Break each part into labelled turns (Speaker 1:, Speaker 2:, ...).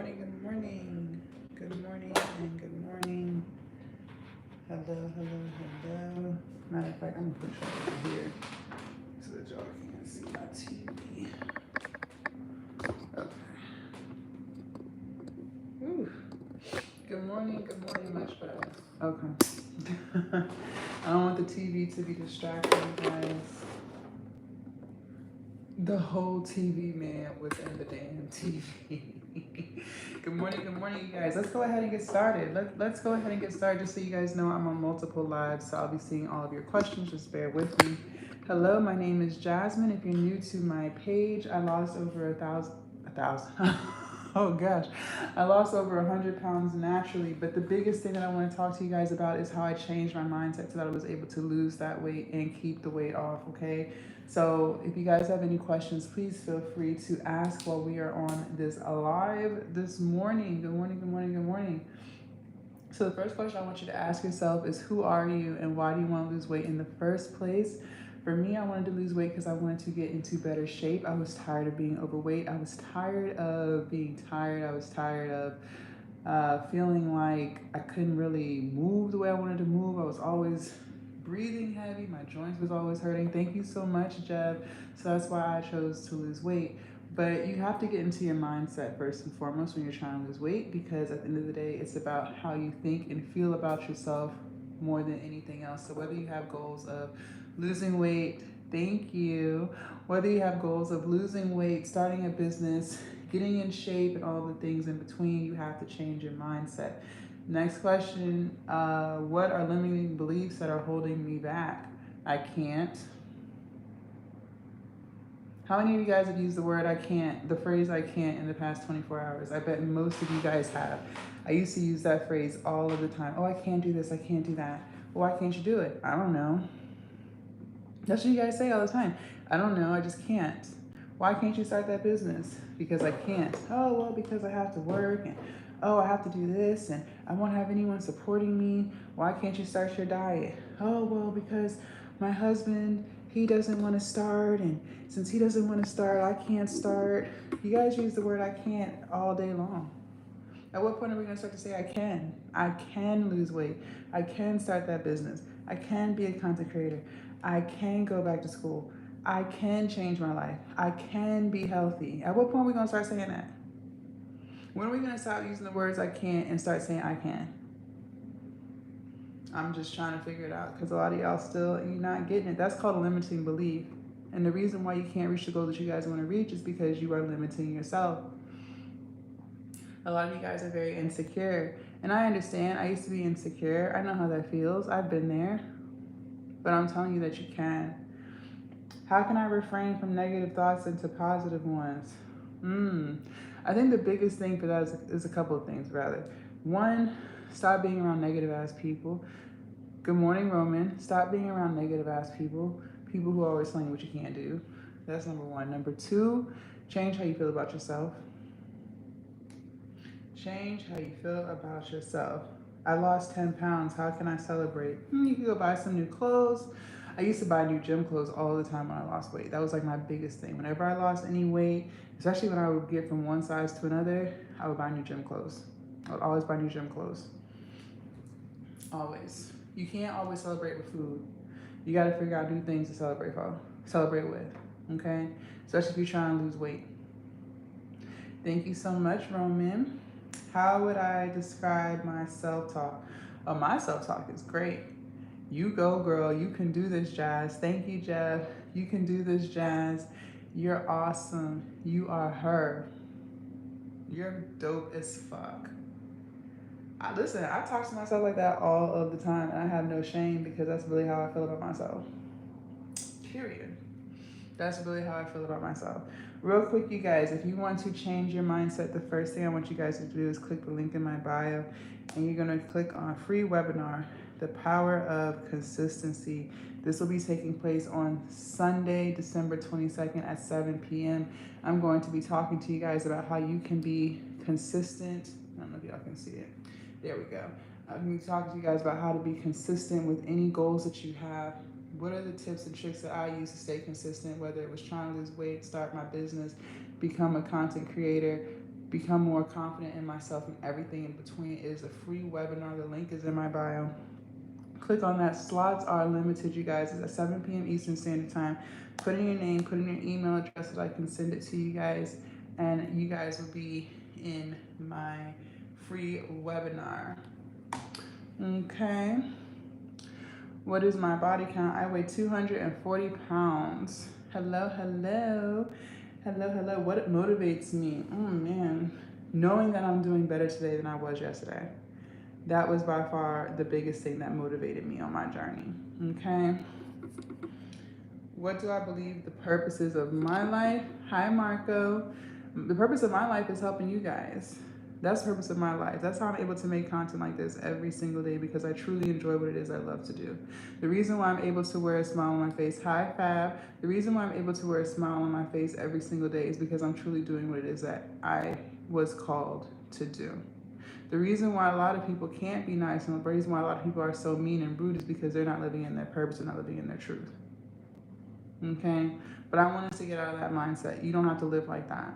Speaker 1: morning, good morning. Good morning and good morning. Hello, hello, hello. Matter of fact, I'm gonna put you over here so that y'all can see my TV. Okay. Whew. Good morning, much better. Okay. I don't want the TV to be distracting, guys. The whole TV man within the damn TV. Good morning, you guys. Let's go ahead and get started. Let's go ahead and get started just so you guys know I'm on multiple lives, so I'll be seeing all of your questions. Just bear with me. Hello, my name is Jasmine. If you're new to my page, I lost over a thousand. Oh gosh, I lost over 100 pounds naturally. But the biggest thing that I want to talk to you guys about is how I changed my mindset so that I was able to lose that weight and keep the weight off. Okay. So if you guys have any questions, please feel free to ask while we are on this live this morning. Good morning, good morning, good morning. So the first question I want you to ask yourself is, who are you and why do you want to lose weight in the first place? For me, I wanted to lose weight because I wanted to get into better shape. I was tired of being overweight. I was tired of being tired. I was tired of feeling like I couldn't really move the way I wanted to move. I was always breathing heavy. My joints was always hurting. Thank you so much, Jeb. So that's why I chose to lose weight. But you have to get into your mindset first and foremost when you're trying to lose weight, because at the end of the day, it's about how you think and feel about yourself more than anything else. So whether you have goals of losing weight, thank you, whether you have goals of losing weight, starting a business, getting in shape, and all the things in between, you have to change your mindset. Next question, what are limiting beliefs that are holding me back? I can't. How many of you guys have used the word I can't, the phrase I can't, in the past 24 hours? I bet most of you guys have. I used to use that phrase all of the time. Oh, I can't do this, I can't do that. Well, why can't you do it? I don't know. That's what you guys say all the time. I don't know, I just can't. Why can't you start that business? Because I can't. Oh, well, because I have to work, and oh, I have to do this, and I won't have anyone supporting me. Why can't you start your diet? Oh, well, because my husband, he doesn't want to start, and since he doesn't want to start, I can't start. You guys use the word I can't all day long. At what point are we going to start to say I can? I can lose weight. I can start that business. I can be a content creator. I can go back to school. I can change my life. I can be healthy. At what point are we going to start saying that? When are we going to stop using the words I can't and start saying I can? I'm just trying to figure it out, because a lot of y'all still, you're not getting it. That's called a limiting belief. And the reason why you can't reach the goal that you guys want to reach is because you are limiting yourself. A lot of you guys are very insecure. And I understand. I used to be insecure. I know how that feels. I've been there. But I'm telling you that you can. How can I refrain from negative thoughts into positive ones? I think the biggest thing for that is a couple of things, rather. One, stop being around negative ass people. Good morning, Roman. Stop being around negative ass people. People who are always telling you what you can't do. That's number one. Number two, change how you feel about yourself. Change how you feel about yourself. I lost 10 pounds. How can I celebrate? You can go buy some new clothes. I used to buy new gym clothes all the time when I lost weight. That was like my biggest thing. Whenever I lost any weight, especially when I would get from one size to another, I would buy new gym clothes. I would always buy new gym clothes. Always. You can't always celebrate with food. You got to figure out new things to celebrate with. Okay? Especially if you're trying to lose weight. Thank you so much, Roman. How would I describe my self-talk? Oh, my self-talk is great. You go, girl. You can do this, Jazz. Thank you, Jeff. You can do this, Jazz. You're awesome. You are her. You're dope as fuck. Listen, I talk to myself like that all of the time, and I have no shame, because that's really how I feel about myself. Period. That's really how I feel about myself. Real quick, you guys, if you want to change your mindset, the first thing I want you guys to do is click the link in my bio, and you're going to click on free webinar, The Power of Consistency. This will be taking place on Sunday, December 22nd at 7 p.m. I'm going to be talking to you guys about how you can be consistent. I don't know if y'all can see it. There we go. I'm going to be talking to you guys about how to be consistent with any goals that you have. What are the tips and tricks that I use to stay consistent, whether it was trying to lose weight, start my business, become a content creator, become more confident in myself and everything in between. It is a free webinar. The link is in my bio. Click on that. Slots are limited, you guys. It's at 7 p.m. Eastern Standard Time. Put in your name, put in your email address so that I can send it to you guys. And you guys will be in my free webinar. Okay. What is my body count? I weigh 240 pounds. Hello, hello. Hello, hello. What motivates me? Oh, man. Knowing that I'm doing better today than I was yesterday. That was by far the biggest thing that motivated me on my journey. Okay. What do I believe the purpose is of my life? Hi, Marco. The purpose of my life is helping you guys. That's the purpose of my life. That's how I'm able to make content like this every single day, because I truly enjoy what it is I love to do. The reason why I'm able to wear a smile on my face, hi Fab. The reason why I'm able to wear a smile on my face every single day is because I'm truly doing what it is that I was called to do. The reason why a lot of people can't be nice and the reason why a lot of people are so mean and rude is because they're not living in their purpose and not living in their truth. Okay? But I want us to get out of that mindset. You don't have to live like that.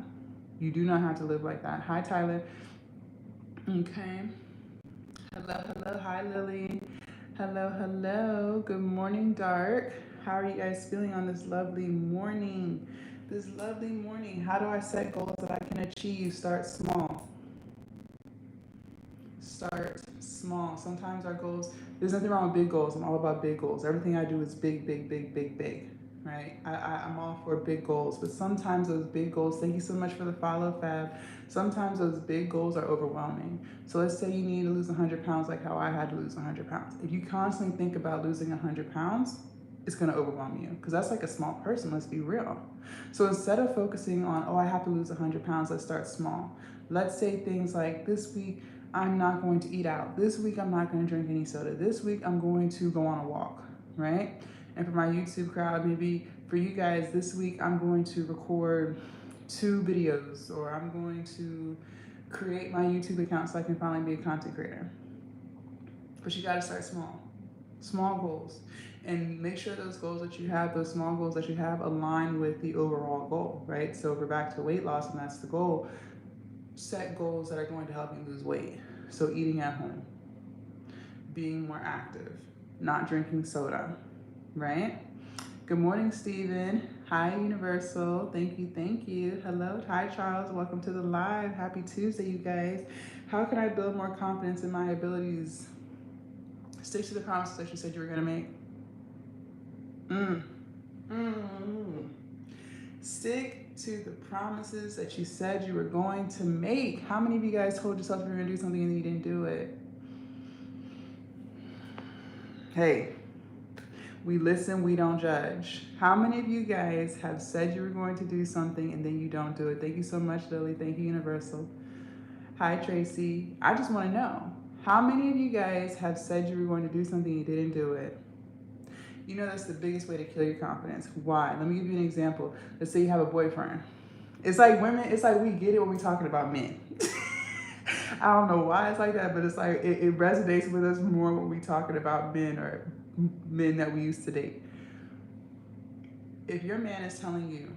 Speaker 1: You do not have to live like that. Hi, Tyler. Okay. Hello, hello. Hi, Lily. Hello, hello. Good morning, Dark. How are you guys feeling on this lovely morning? This lovely morning. How do I set goals that I can achieve? Start small. Start small. Sometimes our goals, there's nothing wrong with big goals. I'm all about big goals. Everything I do is big, big, big, big, big. Right? I'm all for big goals, but sometimes those big goals, thank you so much for the follow, Fab. Sometimes those big goals are overwhelming. So let's say you need to lose 100 pounds like how I had to lose 100 pounds. If you constantly think about losing 100 pounds, it's going to overwhelm you because that's like a small person, let's be real. So instead of focusing on, oh, I have to lose 100 pounds, let's start small. Let's say things like, this week, I'm not going to eat out. This week, I'm not going to drink any soda. This week, I'm going to go on a walk, right? And for my YouTube crowd, maybe for you guys, this week I'm going to record 2 videos, or I'm going to create my YouTube account so I can finally be a content creator. But you gotta start small. Small goals. And make sure those goals that you have, those small goals that you have, align with the overall goal, right? So if we're back to weight loss and that's the goal, set goals that are going to help you lose weight. So eating at home, being more active, not drinking soda, right? Good morning, Stephen. Hi, Universal. Thank you, thank you. Hello. Hi, Charles. Welcome to the live. Happy Tuesday, you guys. How can I build more confidence in my abilities? Stick to the promises that you said you were going to make. Stick to the promises that you said you were going to make. How many of you guys told yourself you were going to do something and you didn't do it? Hey. We listen, we don't judge. How many of you guys have said you were going to do something and then you don't do it? Thank you so much, Lily. Thank you, Universal. Hi, Tracy. I just want to know, how many of you guys have said you were going to do something and you didn't do it? You know that's the biggest way to kill your confidence. Why? Let me give you an example. Let's say you have a boyfriend. It's like women, it's like we get it when we're talking about men. I don't know why it's like that, but it's like it resonates with us more when we're talking about men or men that we used to date. If your man is telling you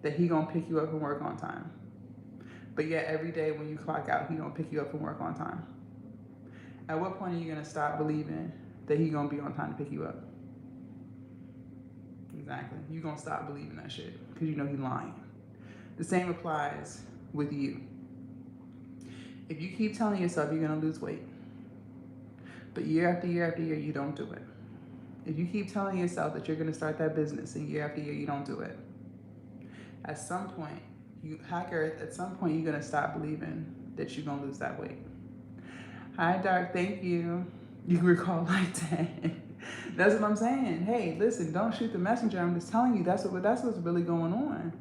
Speaker 1: that he gonna pick you up from work on time, but yet every day when you clock out, he don't pick you up from work on time, at what point are you gonna stop believing that he gonna be on time to pick you up? Exactly. You're gonna stop believing that shit because you know he's lying. The same applies with you. If you keep telling yourself you're gonna lose weight, but year after year after year, you don't do it. If you keep telling yourself that you're gonna start that business and year after year, you don't do it. At some point, at some point, you're gonna stop believing that you're gonna lose that weight. Hi, Dark, thank you. You recall like that. That's what I'm saying. Hey, listen, don't shoot the messenger. I'm just telling you that's what's really going on.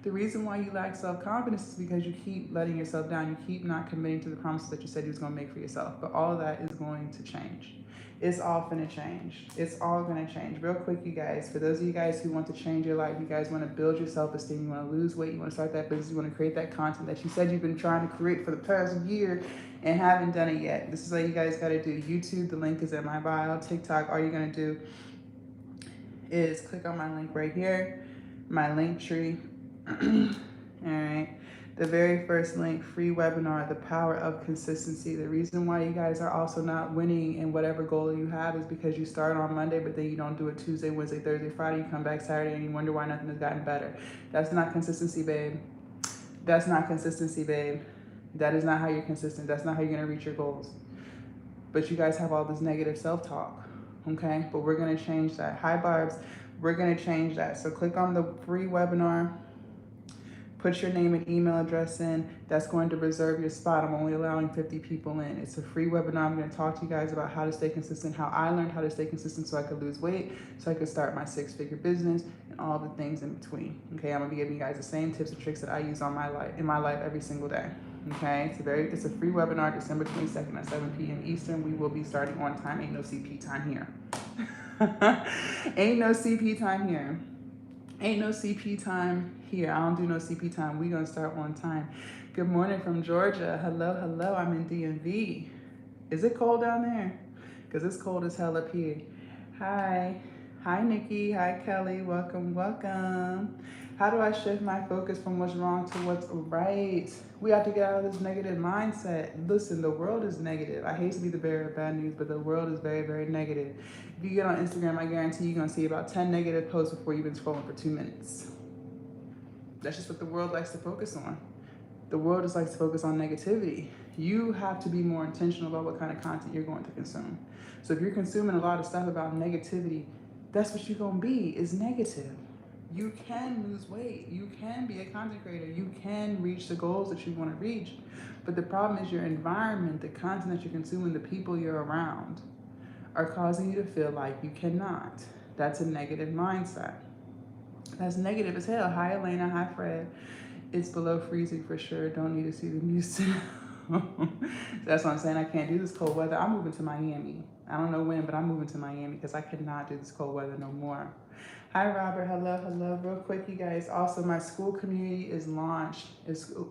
Speaker 1: The reason why you lack self-confidence is because you keep letting yourself down. You keep not committing to the promises that you said you was gonna make for yourself. But all of that is going to change. It's all gonna change. It's all gonna change. Real quick, you guys, for those of you guys who want to change your life, you guys wanna build your self-esteem, you wanna lose weight, you wanna start that business, you wanna create that content that you said you've been trying to create for the past year and haven't done it yet. This is what you guys gotta do. YouTube, the link is in my bio. TikTok, all you're gonna do is click on my link right here, my link tree. All right. The very first link, free webinar, The Power of Consistency. The reason why you guys are also not winning in whatever goal you have is because you start on Monday, but then you don't do it Tuesday, Wednesday, Thursday, Friday. You come back Saturday and you wonder why nothing has gotten better. That's not consistency, babe. That's not consistency, babe. That is not how you're consistent. That's not how you're going to reach your goals. But you guys have all this negative self-talk, okay? But we're going to change that. Hi, Barbs. We're going to change that. So click on the free webinar. Put your name and email address in. That's going to reserve your spot. I'm only allowing 50 people in. It's a free webinar. I'm going to talk to you guys about how to stay consistent, how I learned how to stay consistent so I could lose weight, so I could start my 6-figure business, and all the things in between. Okay, I'm going to be giving you guys the same tips and tricks that I use in my life every single day. Okay, it's a free webinar, December 22nd at 7 p.m. Eastern. We will be starting on time. Ain't no CP time here. Ain't no CP time here. Ain't no CP time here. I don't do no CP time. We gonna start on time. Good morning from Georgia. Hello, hello. I'm in DMV. Is it cold down there? Because it's cold as hell up here. Hi. Hi, Nikki. Hi, Kelly. Welcome, welcome. How do I shift my focus from what's wrong to what's right? We have to get out of this negative mindset. Listen, the world is negative. I hate to be the bearer of bad news, but the world is very, very negative. If you get on Instagram, I guarantee you're going to see about 10 negative posts before you've been scrolling for 2 minutes. That's just what the world likes to focus on. The world just likes to focus on negativity. You have to be more intentional about what kind of content you're going to consume. So if you're consuming a lot of stuff about negativity, that's what you're going to be, is negative. You can lose weight. You can be a content creator. You can reach the goals that you want to reach. But the problem is your environment, the content that you're consuming, the people you're around are causing you to feel like you cannot. That's a negative mindset. That's negative as hell. Hi, Elena. Hi, Fred. It's below freezing for sure. Don't need to see the news. That's what I'm saying. I can't do this cold weather. I'm moving to Miami. I don't know when, but I'm moving to Miami because I cannot do this cold weather no more. Hi, Robert. Hello, hello. Real quick, you guys. Also, my school community is launched.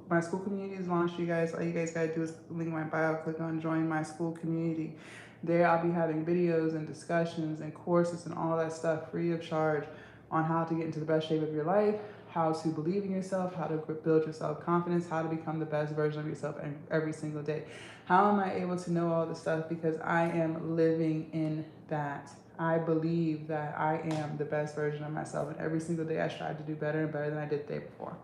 Speaker 1: My school community is launched, you guys. All you guys got to do is link my bio, click on join my school community. There, I'll be having videos and discussions and courses and all that stuff free of charge on how to get into the best shape of your life, how to believe in yourself, how to build your self-confidence, how to become the best version of yourself every single day. How am I able to know all this stuff? Because I am living in that. I believe that I am the best version of myself, and every single day I strive to do better and better than I did the day before.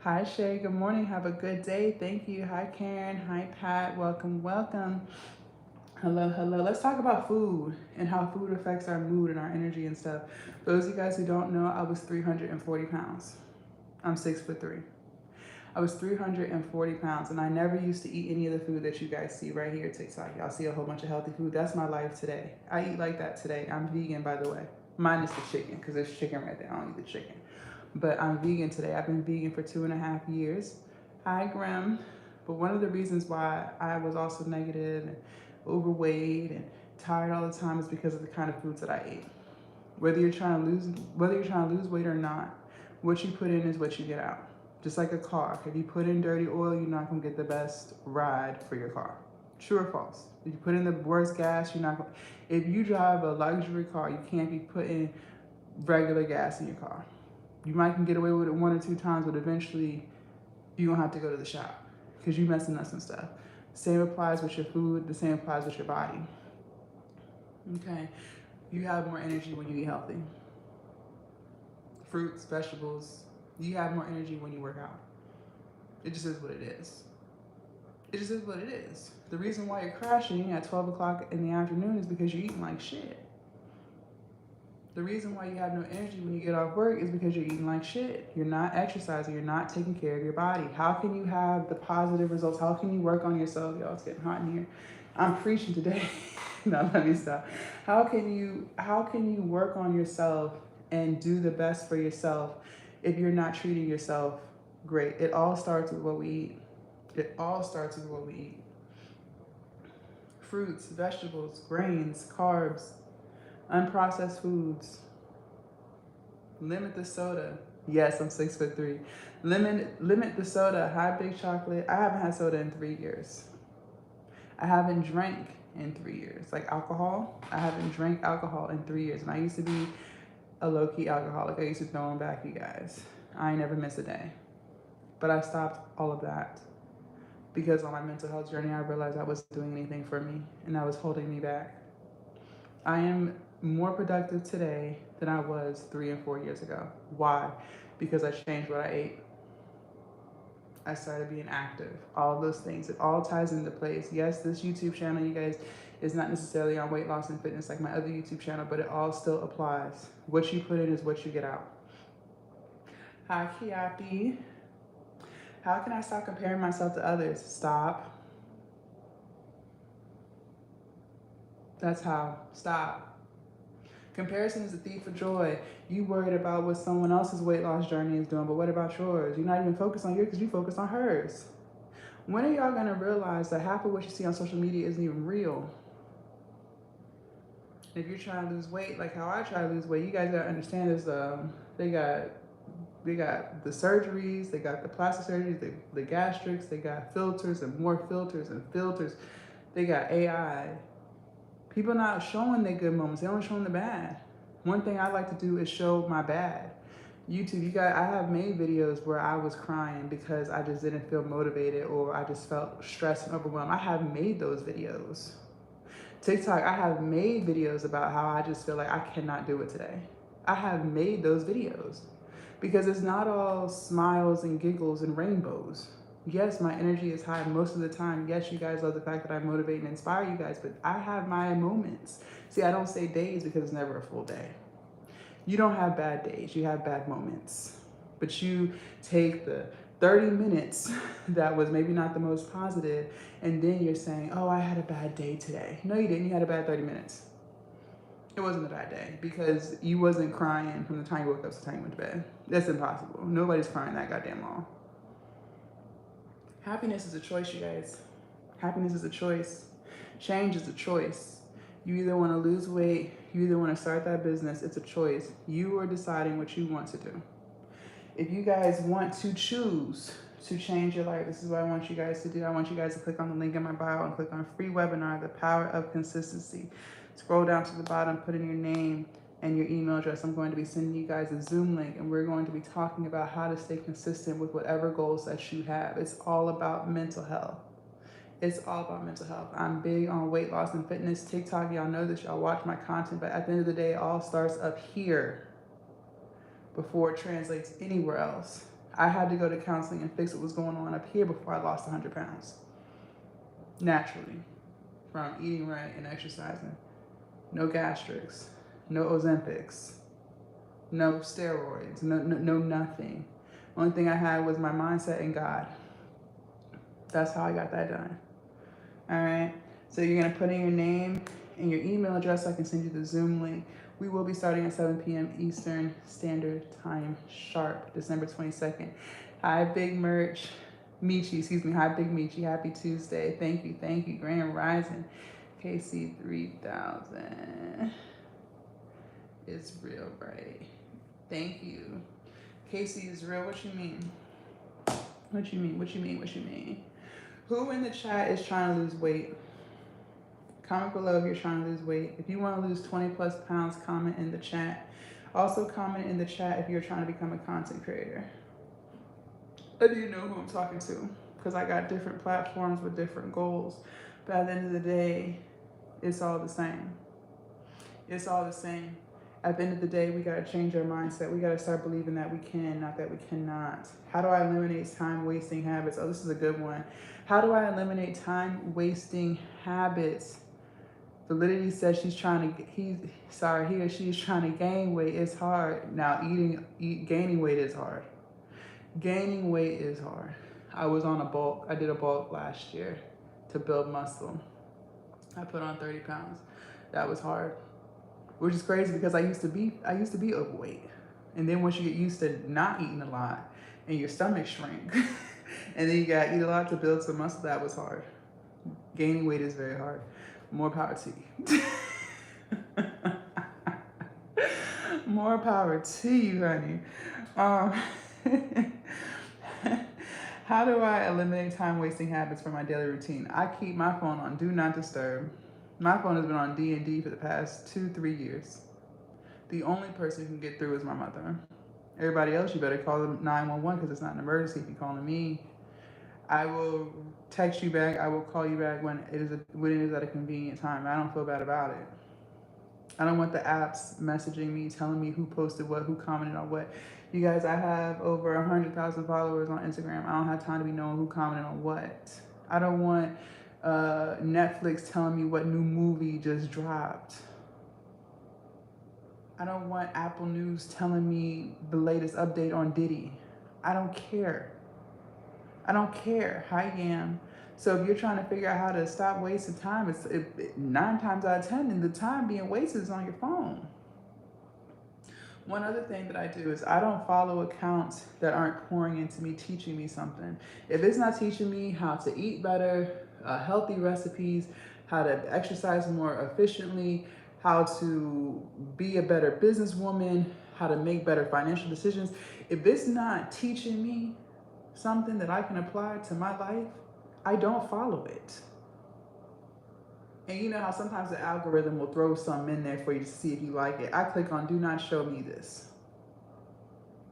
Speaker 1: Hi, Shay. Good morning. Have a good day. Thank you. Hi, Karen. Hi, Pat. Welcome, welcome. Hello, hello. Let's talk about food and how food affects our mood and our energy and stuff. For those of you guys who don't know, I was 340 pounds. I'm 6'3". I was 340 pounds, and I never used to eat any of the food that you guys see right here, TikTok. Y'all see a whole bunch of healthy food. That's my life today. I eat like that today. I'm vegan, by the way. Minus the chicken, because there's chicken right there. I don't eat the chicken. But I'm vegan today. I've been vegan for 2.5 years. Hi, Grim. But one of the reasons why I was also negative and overweight and tired all the time is because of the kind of foods that I ate. Whether you're trying to lose weight or not, what you put in is what you get out. Just like a car. If you put in dirty oil, you're not going to get the best ride for your car. True or false? If you put in the worst gas, you're not going to. If you drive a luxury car, you can't be putting regular gas in your car. You might can get away with it 1 or 2 times, but eventually you're going to have to go to the shop because you're messing up some stuff. Same applies with your food. The same applies with your body. Okay? You have more energy when you eat healthy. Fruits, vegetables. You have more energy when you work out. It just is what it is. It just is what it is. The reason why you're crashing at 12 o'clock in the afternoon is because you're eating like shit. The reason why you have no energy when you get off work is because you're eating like shit. You're not exercising. You're not taking care of your body. How can you have the positive results? How can you work on yourself? Y'all, it's getting hot in here. I'm preaching today. No, let me stop. How can you work on yourself and do the best for yourself if you're not treating yourself great? It all starts with what we eat. It all starts with what we eat. Fruits, vegetables, grains, carbs, unprocessed foods. Limit the soda. Yes, I'm 6'3". Limit the soda. High big chocolate. I haven't had soda in 3 years. I haven't drank in 3 years. Like alcohol, I haven't drank alcohol in 3 years. And I used to be a low-key alcoholic. I used to throw them back, you guys. I ain't never miss a day. But I stopped all of that because on my mental health journey, I realized I wasn't doing anything for me and that was holding me back. I am more productive today than I was 3 and 4 years ago. Why? Because I changed what I ate. I started being active. All of those things. It all ties into place. Yes, this YouTube channel, you guys, is not necessarily on weight loss and fitness like my other YouTube channel, but it all still applies. What you put in is what you get out. Hi, Kiapi. How can I stop comparing myself to others? Stop. That's how. Stop. Comparison is a thief of joy. You worried about what someone else's weight loss journey is doing, but what about yours? You're not even focused on yours because you focus on hers. When are y'all gonna realize that half of what you see on social media isn't even real? If you're trying to lose weight, like how I try to lose weight, you guys gotta understand is they got the surgeries, they got the plastic surgeries, the gastrics, they got filters and more filters and filters. They got AI. People not showing their good moments, they only showing the bad. One thing I like to do is show my bad. YouTube, I have made videos where I was crying because I just didn't feel motivated or I just felt stressed and overwhelmed. I have made those videos. TikTok, I have made videos about how I just feel like I cannot do it today. I have made those videos because it's not all smiles and giggles and rainbows. Yes, my energy is high most of the time. Yes, you guys love the fact that I motivate and inspire you guys, but I have my moments. See, I don't say days because it's never a full day. You don't have bad days, you have bad moments. But you take the 30 minutes that was maybe not the most positive, and then you're saying, oh, I had a bad day today. No, you didn't. You had a bad 30 minutes. It wasn't a bad day because you wasn't crying from the time you woke up to the time you went to bed. That's impossible. Nobody's crying that goddamn long. Happiness is a choice, you guys. Happiness is a choice. Change is a choice. You either want to lose weight, you either want to start that business, it's a choice. You are deciding what you want to do. If you guys want to choose to change your life, this is what I want you guys to do. I want you guys to click on the link in my bio and click on free webinar, The Power of Consistency. Scroll down to the bottom, put in your name and your email address. I'm going to be sending you guys a Zoom link and we're going to be talking about how to stay consistent with whatever goals that you have. It's all about mental health. It's all about mental health. I'm big on weight loss and fitness. TikTok, y'all know this, y'all watch my content, but at the end of the day, it all starts up here before it translates anywhere else. I had to go to counseling and fix what was going on up here before I lost 100 pounds. Naturally, from eating right and exercising. No gastrics, no Ozempics, no steroids, no nothing. Only thing I had was my mindset and God. That's how I got that done. All right, so you're gonna put in your name and your email address so I can send you the Zoom link. We will be starting at 7 p.m. Eastern Standard Time sharp, December 22nd. Hi, Big Merch. Michi, excuse me. Hi, Big Michi. Happy Tuesday. Thank you. Grand Rising. KC 3000. It's real, right? Thank you. KC is real. What you mean? What you mean? Who in the chat is trying to lose weight? Comment below if you're trying to lose weight. If you want to lose 20 plus pounds, comment in the chat. Also comment in the chat if you're trying to become a content creator. I do know who I'm talking to because I got different platforms with different goals. But at the end of the day, it's all the same. It's all the same. At the end of the day, we got to change our mindset. We got to start believing that we can, not that we cannot. How do I eliminate time-wasting habits? Oh, this is a good one. How do I eliminate time-wasting habits? Validity says she's trying to, he or she is trying to gain weight. It's hard. Now, gaining weight is hard. Gaining weight is hard. I did a bulk last year to build muscle. I put on 30 pounds. That was hard. Which is crazy because I used to be overweight. And then once you get used to not eating a lot and your stomach shrink, and then you gotta eat a lot to build some muscle, that was hard. Gaining weight is very hard. More power to you. More power to you, honey. How do I eliminate time-wasting habits from my daily routine? I keep my phone on Do Not Disturb. My phone has been on D&D for the past 2-3 years. The only person who can get through is my mother. Everybody else, you better call them 911 because it's not an emergency if you're calling me. I will text you back. I will call you back when it is at a convenient time. I don't feel bad about it. I don't want the apps messaging me, telling me who posted what, who commented on what. You guys, I have over 100,000 followers on Instagram. I don't have time to be knowing who commented on what. I don't want Netflix telling me what new movie just dropped. I don't want Apple News telling me the latest update on Diddy. I don't care. I don't care. Hi, Yam. So if you're trying to figure out how to stop wasting time, 9 times out of 10, and the time being wasted is on your phone. One other thing that I do is I don't follow accounts that aren't pouring into me, teaching me something. If it's not teaching me how to eat better, healthy recipes, how to exercise more efficiently, how to be a better businesswoman, how to make better financial decisions, if it's not teaching me something that I can apply to my life, I don't follow it. And you know how sometimes the algorithm will throw something in there for you to see if you like it. I click on do not show me this.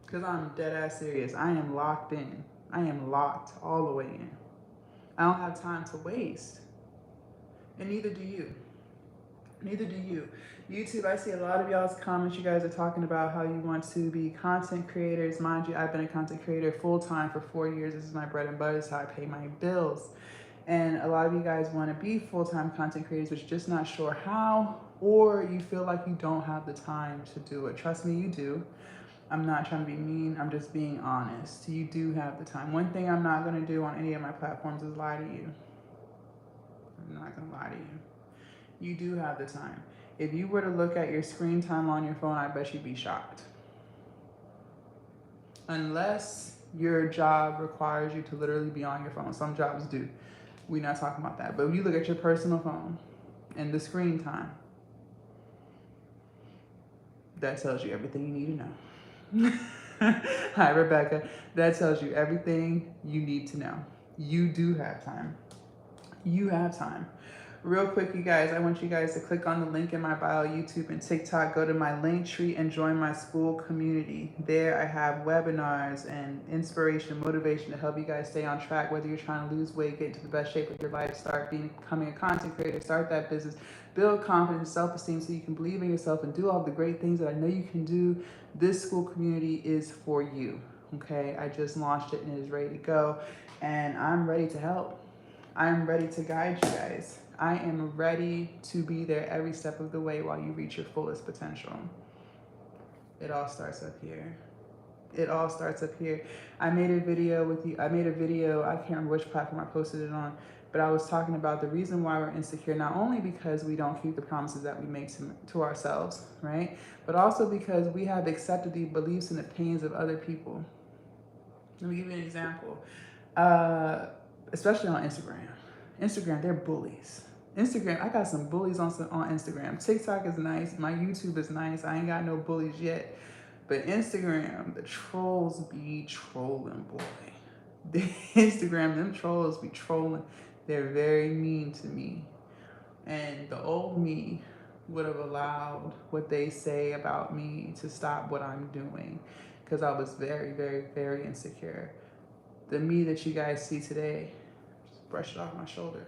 Speaker 1: Because I'm dead ass serious. I am locked in. I am locked all the way in. I don't have time to waste. And neither do you. Neither do you. YouTube, I see a lot of y'all's comments. You guys are talking about how you want to be content creators. Mind you, I've been a content creator full time for 4 years. This is my bread and butter. This is how I pay my bills. And a lot of you guys want to be full-time content creators, but you're just not sure how, or you feel like you don't have the time to do it. Trust me, you do. I'm not trying to be mean. I'm just being honest. You do have the time. One thing I'm not going to do on any of my platforms is lie to you. I'm not going to lie to you. You do have the time. If you were to look at your screen time on your phone, I bet you'd be shocked. Unless your job requires you to literally be on your phone. Some jobs do. We're not talking about that. But when you look at your personal phone and the screen time, that tells you everything you need to know. Hi, Rebecca. That tells you everything you need to know. You do have time. You have time. Real quick, you guys, I want you guys to click on the link in my bio, YouTube and TikTok. Go to my link tree and join my school community. There I have webinars and inspiration, motivation to help you guys stay on track, whether you're trying to lose weight, get into the best shape of your life, start becoming a content creator, start that business, build confidence, self-esteem so you can believe in yourself and do all the great things that I know you can do. This school community is for you, okay? I just launched it and it is ready to go, and I'm ready to help. I'm ready to guide you guys. I am ready to be there every step of the way while you reach your fullest potential. It all starts up here. It all starts up here. I made a video with you. I can't remember which platform I posted it on, but I was talking about the reason why we're insecure, not only because we don't keep the promises that we make to ourselves, right? But also because we have accepted the beliefs and opinions of other people. Let me give you an example. Especially on Instagram. Instagram, they're bullies. Instagram, I got some bullies on Instagram. TikTok is nice. My YouTube is nice. I ain't got no bullies yet. But Instagram, the trolls be trolling, boy. The Instagram, them trolls be trolling. They're very mean to me. And the old me would have allowed what they say about me to stop what I'm doing, because I was very, very, very insecure. The me that you guys see today, just brush it off my shoulder.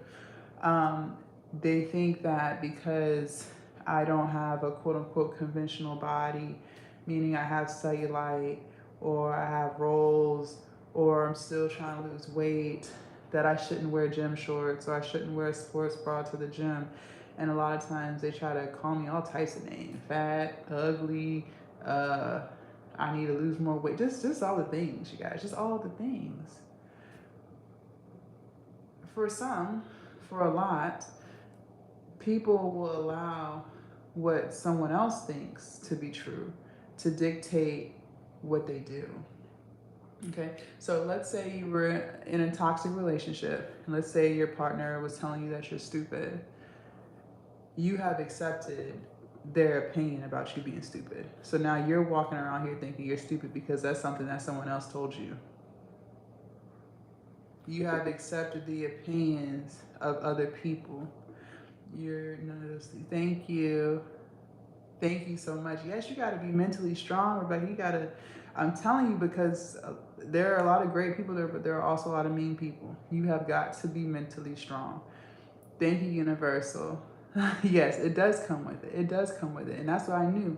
Speaker 1: They think that because I don't have a quote unquote conventional body, meaning I have cellulite or I have rolls or I'm still trying to lose weight, that I shouldn't wear gym shorts or I shouldn't wear a sports bra to the gym. And a lot of times they try to call me all types of names: fat, ugly, I need to lose more weight. Just all the things, you guys. Just all the things. For some, for a lot, people will allow what someone else thinks to be true to dictate what they do. Okay, so let's say you were in a toxic relationship, and let's say your partner was telling you that you're stupid. You have accepted their opinion about you being stupid. So now you're walking around here thinking you're stupid because that's something that someone else told you. You have accepted the opinions of other people. You're none of those things. Thank you. Thank you so much. Yes, you got to be mentally strong, Rebecca. I'm telling you, because there are a lot of great people there, but there are also a lot of mean people. You have got to be mentally strong. Thank you, Universal. Yes, it does come with it. It does come with it. And that's what I knew.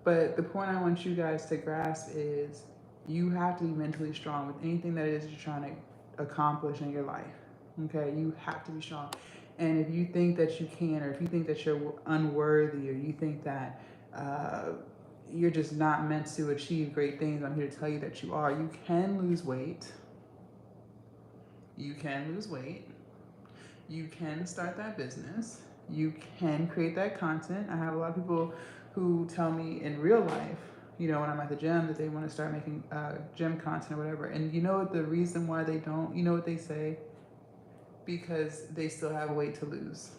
Speaker 1: But the point I want you guys to grasp is you have to be mentally strong with anything that it is you're trying to accomplish in your life. Okay? You have to be strong. And if you think that you can, or if you think that you're unworthy, or you think that you're just not meant to achieve great things, I'm here to tell you that you are. You can lose weight. You can lose weight. You can start that business. You can create that content. I have a lot of people who tell me in real life, you know, when I'm at the gym, that they want to start making gym content or whatever. And you know what the reason why they don't? You know what they say? Because they still have weight to lose.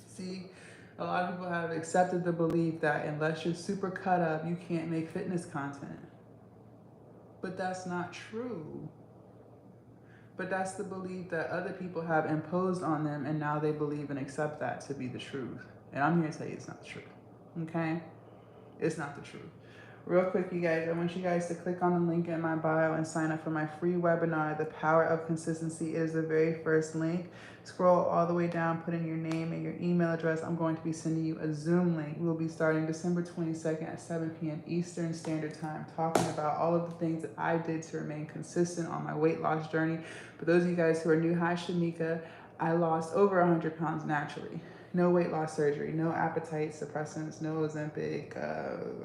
Speaker 1: See, a lot of people have accepted the belief that unless you're super cut up, you can't make fitness content. But that's not true. But that's the belief that other people have imposed on them, and now they believe and accept that to be the truth. And I'm here to tell you it's not the truth. Okay? It's not the truth. Real quick, you guys, I want you guys to click on the link in my bio and sign up for my free webinar, The Power of Consistency. It is the very first link. Scroll all the way down, put in your name and your email address. I'm going to be sending you a Zoom link. We'll be starting December 22nd at 7 p.m. Eastern Standard Time, talking about all of the things that I did to remain consistent on my weight loss journey. For those of you guys who are new, hi, Shamika. I lost over 100 pounds naturally. No weight loss surgery, no appetite suppressants, no Ozempic.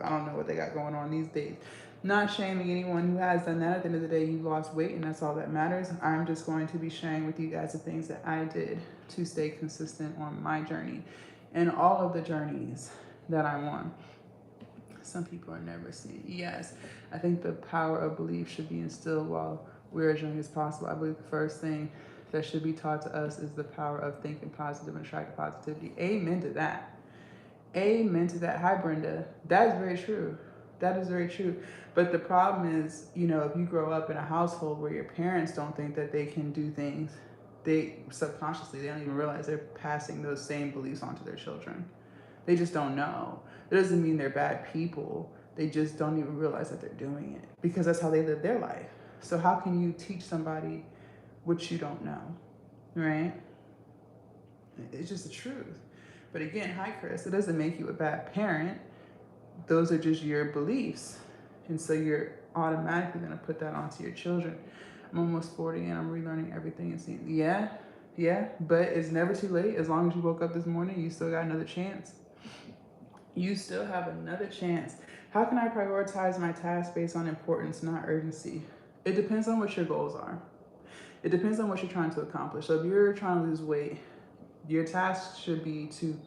Speaker 1: I don't know what they got going on these days. Not shaming anyone who has done that. At the end of the day, you lost weight, and that's all that matters. I'm just going to be sharing with you guys the things that I did to stay consistent on my journey and all of the journeys that I'm on. Some people are never seen. Yes, I think the power of belief should be instilled while we're as young as possible. I believe the first thing that should be taught to us is the power of thinking positive and attracting positivity. Amen to that. Amen to that. Hi, Brenda. That is very true. That is very true. But the problem is, you know, if you grow up in a household where your parents don't think that they can do things, they subconsciously, they don't even realize they're passing those same beliefs onto their children. They just don't know. It doesn't mean they're bad people. They just don't even realize that they're doing it because that's how they live their life. So how can you teach somebody what you don't know, right? It's just the truth. But again, hi, Chris, it doesn't make you a bad parent. Those are just your beliefs. And so you're automatically going to put that onto your children. I'm almost 40 and I'm relearning everything and seeing, yeah, but it's never too late. As long as you woke up this morning, you still got another chance. You still have another chance. How can I prioritize my tasks based on importance, not urgency? It depends on what your goals are. It depends on what you're trying to accomplish. So if you're trying to lose weight, your task should be to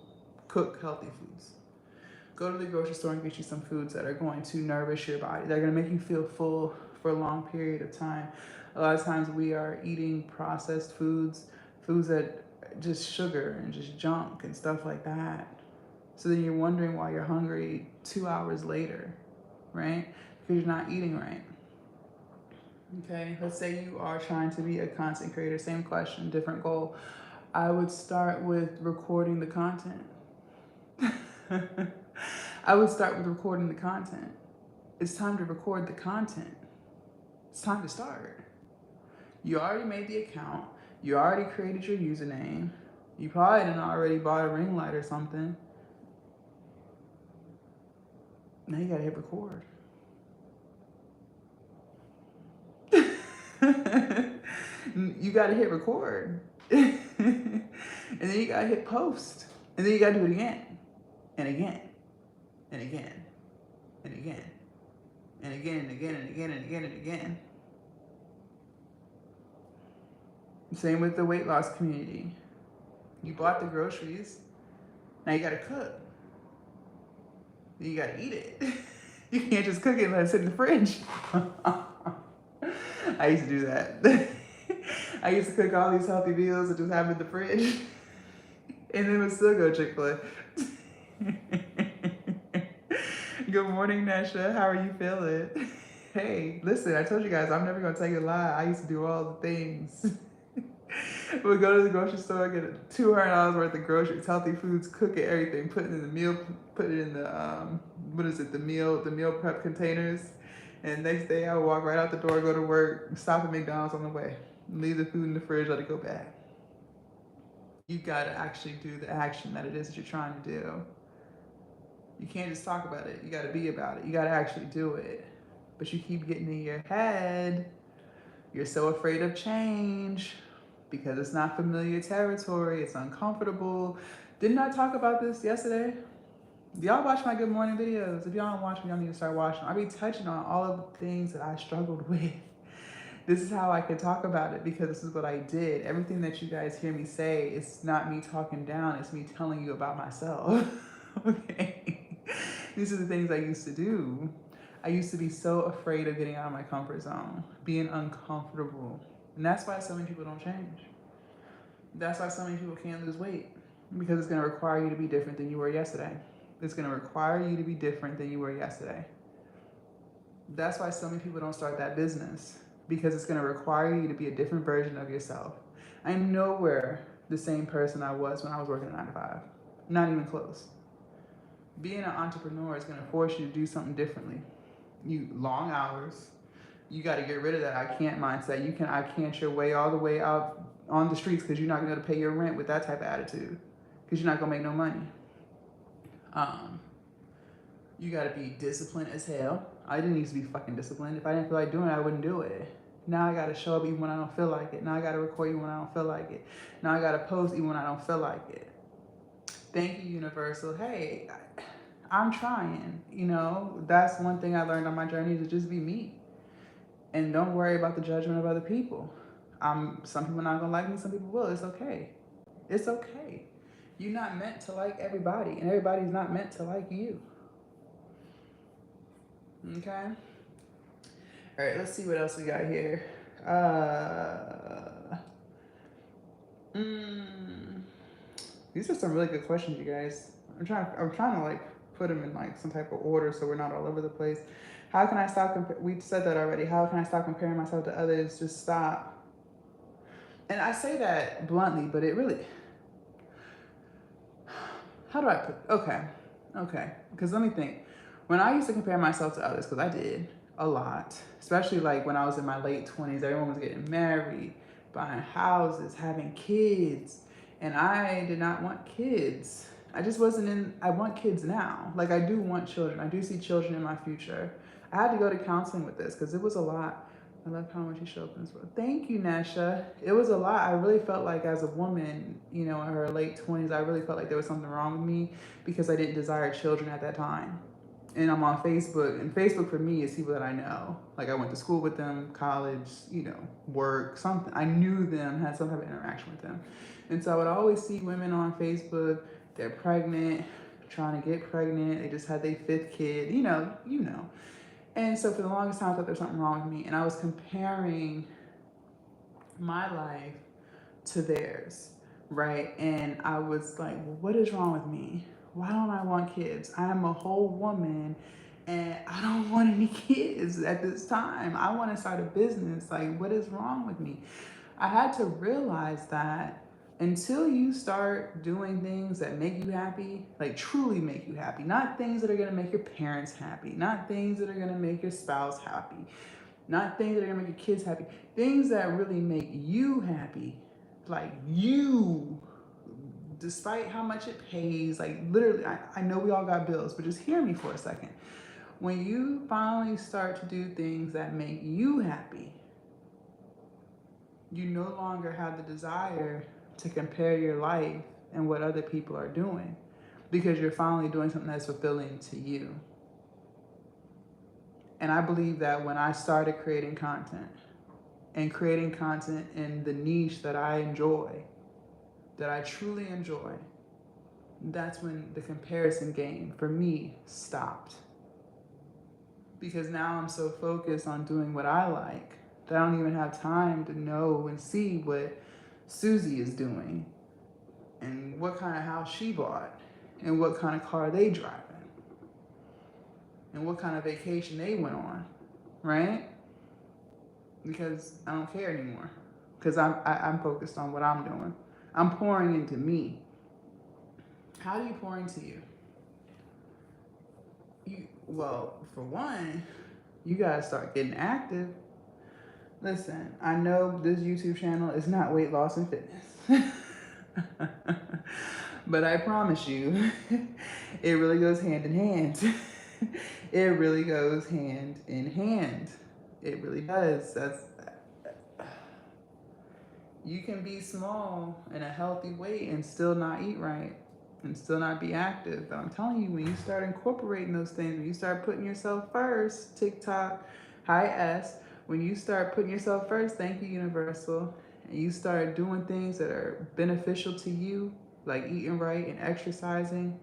Speaker 1: cook healthy foods. Go to the grocery store and get you some foods that are going to nourish your body. They're going to make you feel full for a long period of time. A lot of times we are eating processed foods that just sugar and just junk and stuff like that. So then you're wondering why you're hungry 2 hours later, right? Because you're not eating right. Okay, let's say you are trying to be a content creator. Same question, different goal. I would start with recording the content. I would start with recording the content. It's time to record the content. It's time to start. You already made the account. You already created your username. You probably didn't already bought a ring light or something. Now you gotta hit record. You gotta hit record. And then you gotta hit post. And then you gotta do it again. And again. And again. And again. And again and again and again and again and again. Same with the weight loss community. You bought the groceries. Now you gotta cook. Then you gotta eat it. You can't just cook it and let it sit in the fridge. I used to do that. I used to cook all these healthy meals and just have them in the fridge. And then would still go Chick-fil-A. Good morning, Nesha. How are you feeling? Hey, listen, I told you guys, I'm never going to tell you a lie. I used to do all the things. We'd go to the grocery store, get $200 worth of groceries, healthy foods, cook it, everything, put it in the meal, put it in the what is it, the meal prep containers. And next day I would walk right out the door, go to work, stop at McDonald's on the way, leave the food in the fridge, let it go back. You gotta actually do the action that it is that you're trying to do. You can't just talk about it. You gotta be about it. You gotta actually do it. But you keep getting in your head. You're so afraid of change because it's not familiar territory. It's uncomfortable. Didn't I talk about this yesterday? Y'all watch my good morning videos. If y'all don't watch them, y'all need to start watching them. I be touching on all of the things that I struggled with. This is how I can talk about it because this is what I did. Everything that you guys hear me say, it's not me talking down, it's me telling you about myself. Okay? These are the things I used to do. I used to be so afraid of getting out of my comfort zone, being uncomfortable. And that's why so many people don't change. That's why so many people can't lose weight. Because it's going to require you to be different than you were yesterday. It's going to require you to be different than you were yesterday. That's why so many people don't start that business. Because it's going to require you to be a different version of yourself. I'm nowhere the same person I was when I was working a 9 to 5. Not even close. Being an entrepreneur is going to force you to do something differently. You long hours. You got to get rid of that I can't mindset. I can't your way all the way out on the streets because you're not going to pay your rent with that type of attitude. Because you're not going to make no money. You got to be disciplined as hell. I didn't used to be fucking disciplined. If I didn't feel like doing it, I wouldn't do it. Now I got to show up even when I don't feel like it. Now I got to record even when I don't feel like it. Now I got to post even when I don't feel like it. Thank you, Universal. Hey, I'm trying. You know, that's one thing I learned on my journey, to just be me. And don't worry about the judgment of other people. Some people not going to like me, some people will. It's okay. It's okay. You're not meant to like everybody, and everybody's not meant to like you. Okay? All right, let's see what else we got here. These are some really good questions, you guys. I'm trying to like put them in like some type of order so we're not all over the place. How can I stop? We said that already. How can I stop comparing myself to others? Just stop. And I say that bluntly, but it really. How do I put? Okay. Because let me think. When I used to compare myself to others, because I did a lot, especially like when I was in my late 20s, everyone was getting married, buying houses, having kids, and I did not want kids. I just wasn't in. I want kids now. Like, I do want children. I do see children in my future. I had to go to counseling with this because it was a lot. I love how much you show up in this world. Thank you, Nasha. It was a lot. I really felt like, as a woman, you know, in her late 20s, I really felt like there was something wrong with me because I didn't desire children at that time. And I'm on Facebook, and Facebook for me is people that I know. Like, I went to school with them, college, you know, work, something. I knew them, had some type of interaction with them. And so I would always see women on Facebook, they're pregnant, trying to get pregnant, they just had their 5th kid, you know. And so for the longest time, I thought there was something wrong with me. And I was comparing my life to theirs, right? And I was like, well, what is wrong with me? Why don't I want kids? I am a whole woman and I don't want any kids at this time. I want to start a business. Like, what is wrong with me? I had to realize that until you start doing things that make you happy, like truly make you happy, not things that are going to make your parents happy, not things that are going to make your spouse happy, not things that are going to make your kids happy, things that really make you happy, like you, despite how much it pays. Like, literally, I know we all got bills, but just hear me for a second. When you finally start to do things that make you happy, you no longer have the desire to compare your life and what other people are doing, because you're finally doing something that's fulfilling to you. And I believe that when I started creating content in the niche that I enjoy, that I truly enjoy, that's when the comparison game for me stopped. Because now I'm so focused on doing what I like that I don't even have time to know and see what Susie is doing and what kind of house she bought and what kind of car they driving and what kind of vacation they went on, right? Because I don't care anymore, because I'm focused on what I'm doing. I'm pouring into me. How do you pour into you? Well, for one, you gotta start getting active. Listen, I know this YouTube channel is not weight loss and fitness. But I promise you, it really goes hand in hand. It really goes hand in hand. It really does. You can be small in a healthy weight and still not eat right and still not be active. But I'm telling you, when you start incorporating those things, when you start putting yourself first, TikTok, high S, when you start putting yourself first, thank you, Universal, and you start doing things that are beneficial to you, like eating right and exercising,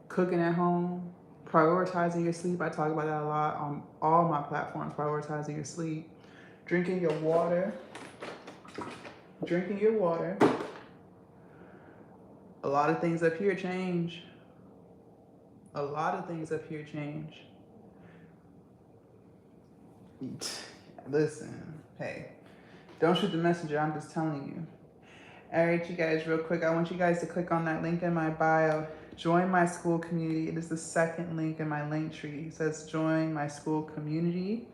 Speaker 1: cooking at home, prioritizing your sleep. I talk about that a lot on all my platforms, prioritizing your sleep, drinking your water, drinking your water. A lot of things up here change. A lot of things up here change. Listen, hey, don't shoot the messenger. I'm just telling you. All right, you guys, real quick, I want you guys to click on that link in my bio. Join my school community. It is the second link in my link tree. It says join my school community.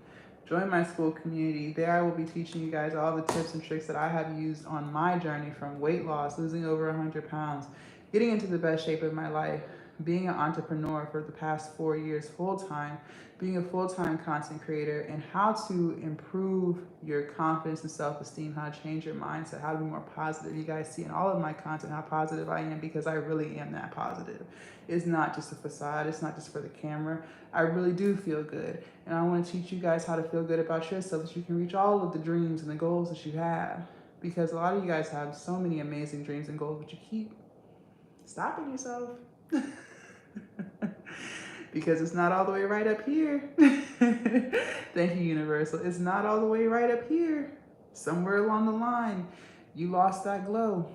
Speaker 1: Join my school community. There I will be teaching you guys all the tips and tricks that I have used on my journey from weight loss, losing over 100 pounds, getting into the best shape of my life, being an entrepreneur for the past 4 years full-time, being a full-time content creator, and how to improve your confidence and self-esteem, how to change your mindset, how to be more positive. You guys see in all of my content how positive I am, because I really am that positive. It's not just a facade. It's not just for the camera. I really do feel good. And I want to teach you guys how to feel good about yourself, so that you can reach all of the dreams and the goals that you have. Because a lot of you guys have so many amazing dreams and goals, but you keep stopping yourself. Because it's not all the way right up here. Thank you, Universal. It's not all the way right up here. Somewhere along the line, you lost that glow.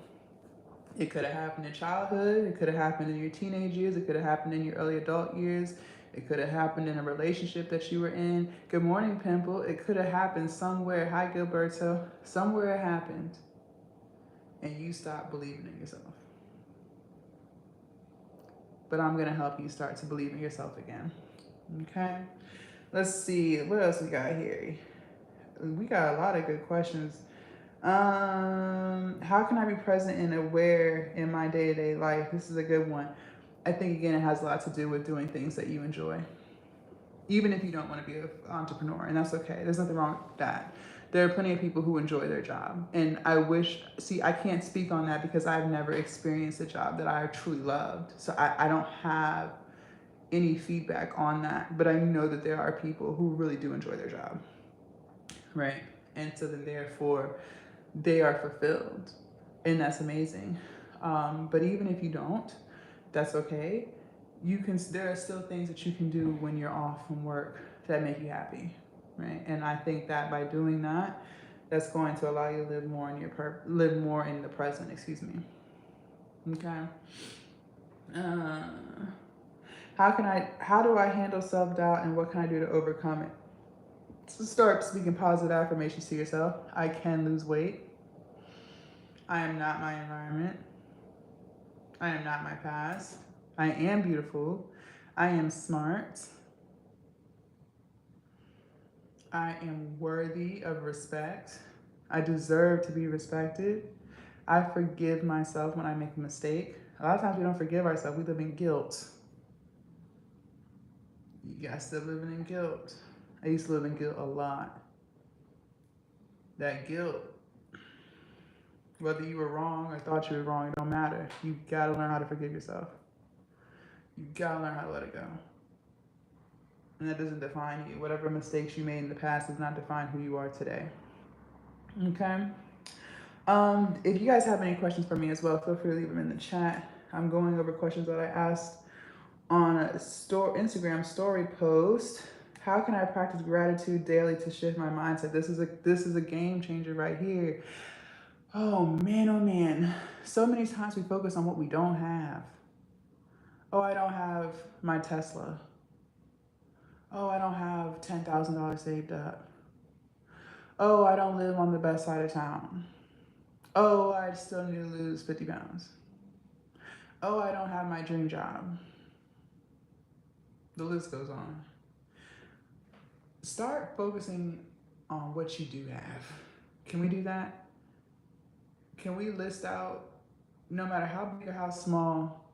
Speaker 1: It could have happened in childhood. It could have happened in your teenage years. It could have happened in your early adult years. It could have happened in a relationship that you were in. Good morning, Pimple. It could have happened somewhere. Hi, Gilberto. Somewhere it happened. And you stopped believing in yourself. But I'm going to help you start to believe in yourself again. Okay? Let's see. What else we got here? We got a lot of good questions. How can I be present and aware in my day-to-day life? This is a good one. I think, again, it has a lot to do with doing things that you enjoy. Even if you don't want to be an entrepreneur, and that's okay. There's nothing wrong with that. There are plenty of people who enjoy their job. And I can't speak on that because I've never experienced a job that I truly loved. So I don't have any feedback on that. But I know that there are people who really do enjoy their job, right? And so then therefore, they are fulfilled. And that's amazing. But even if you don't, that's okay. There are still things that you can do when you're off from work that make you happy. Right? And I think that by doing that, that's going to allow you to live more in the present. Excuse me. Okay. How do I handle self-doubt, and what can I do to overcome it? So start speaking positive affirmations to yourself. I can lose weight. I am not my environment. I am not my past. I am beautiful. I am smart. I am worthy of respect. I deserve to be respected. I forgive myself when I make a mistake. A lot of times we don't forgive ourselves. We live in guilt. You guys still living in guilt. I used to live in guilt a lot. That guilt, whether you were wrong or thought you were wrong, it don't matter. You gotta learn how to forgive yourself. You gotta learn how to let it go. And that doesn't define you. Whatever mistakes you made in the past does not define who you are today. Okay? If you guys have any questions for me as well, feel free to leave them in the chat. I'm going over questions that I asked on a Instagram story post. How can I practice gratitude daily to shift my mindset? This is a game changer right here. Oh man. So many times we focus on what we don't have. Oh, I don't have my Tesla. Oh, I don't have $10,000 saved up. Oh, I don't live on the best side of town. Oh, I still need to lose 50 pounds. Oh, I don't have my dream job. The list goes on. Start focusing on what you do have. Can we do that? Can we list out, no matter how big or how small?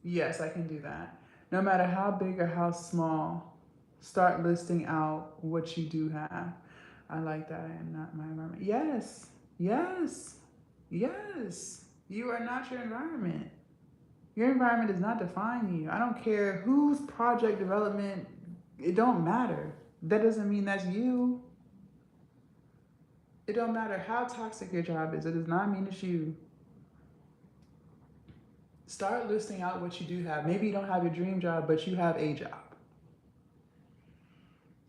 Speaker 1: Yes, I can do that. No matter how big or how small, start listing out what you do have. I like that. I am not my environment. Yes, yes, yes. You are not your environment. Your environment does not define you. I don't care whose project development, it don't matter. That doesn't mean that's you. It don't matter how toxic your job is. It does not mean it's you. Start listing out what you do have. Maybe you don't have your dream job, but you have a job.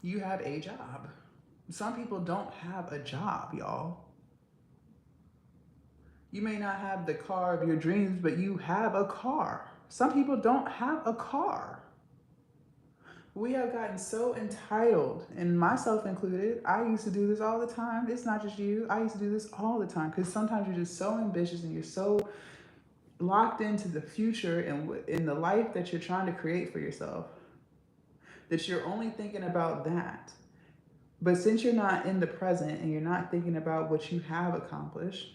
Speaker 1: You have a job. Some people don't have a job, y'all. You may not have the car of your dreams, but you have a car. Some people don't have a car. We have gotten so entitled, and myself included. I used to do this all the time. It's not just you. I used to do this all the time because sometimes you're just so ambitious and you're so locked into the future and in the life that you're trying to create for yourself that you're only thinking about that. But since you're not in the present and you're not thinking about what you have accomplished,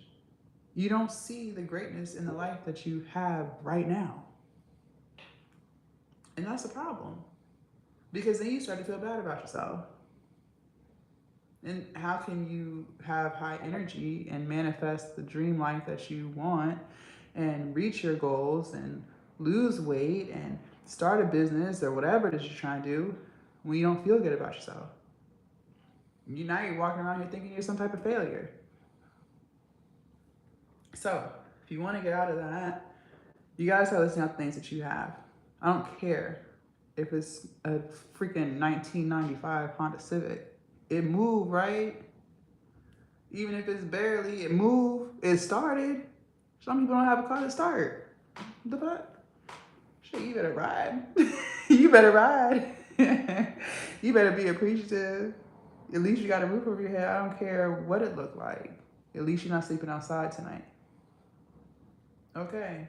Speaker 1: you don't see the greatness in the life that you have right now. And that's a problem. Because then you start to feel bad about yourself. And how can you have high energy and manifest the dream life that you want and reach your goals and lose weight and start a business or whatever it is you're trying to do when you don't feel good about yourself? Now you're walking around here thinking you're some type of failure. So if you want to get out of that, you gotta start listing out things that you have. I don't care if it's a freaking 1995 Honda Civic. It moved, right? Even if it's barely, it moved. It started. Some people don't have a car to start. What the fuck? Shit, you better ride. You better ride. You better be appreciative. At least you got a roof over your head. I don't care what it looked like. At least you're not sleeping outside tonight. Okay.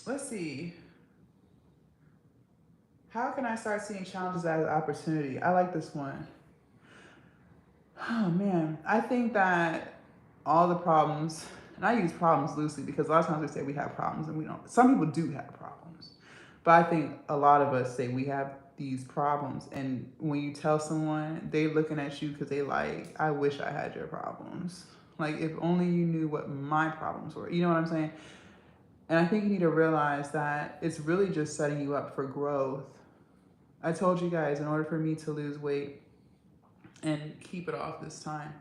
Speaker 1: Let's see. How can I start seeing challenges as an opportunity? I like this one. Oh man, I think that all the problems, and I use problems loosely because a lot of times we say we have problems and we don't. Some people do have problems, but I think a lot of us say we have these problems, and when you tell someone, they're looking at you because they like, I wish I had your problems. Like, if only you knew what my problems were. You know what I'm saying? And I think you need to realize that it's really just setting you up for growth. I told you guys, in order for me to lose weight and keep it off this time,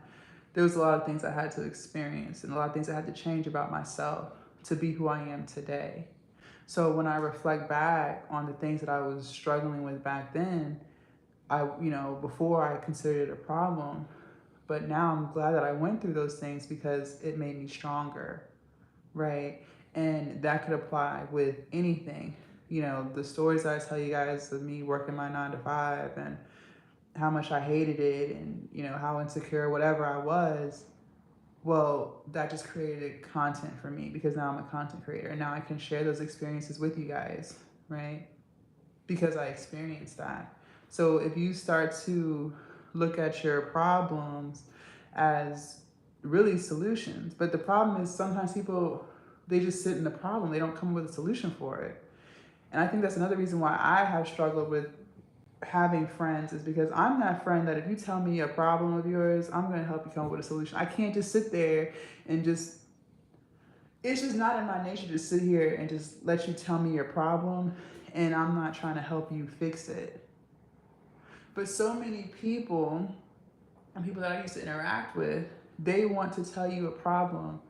Speaker 1: there was a lot of things I had to experience and a lot of things I had to change about myself to be who I am today. So when I reflect back on the things that I was struggling with back then, before I considered it a problem, but now I'm glad that I went through those things because it made me stronger, right? And that could apply with anything. The stories that I tell you guys of me working my 9 to 5 and how much I hated it and, how insecure, whatever I was, well, that just created content for me because now I'm a content creator and now I can share those experiences with you guys, right? Because I experienced that. So if you start to look at your problems as really solutions, but the problem is sometimes people, they just sit in the problem. They don't come up with a solution for it. And I think that's another reason why I have struggled with having friends, is because I'm that friend that if you tell me a problem of yours, I'm going to help you come up with a solution. I can't just sit there and it's just not in my nature to sit here and just let you tell me your problem and I'm not trying to help you fix it. But so many people, and people that I used to interact with, they want to tell you a problem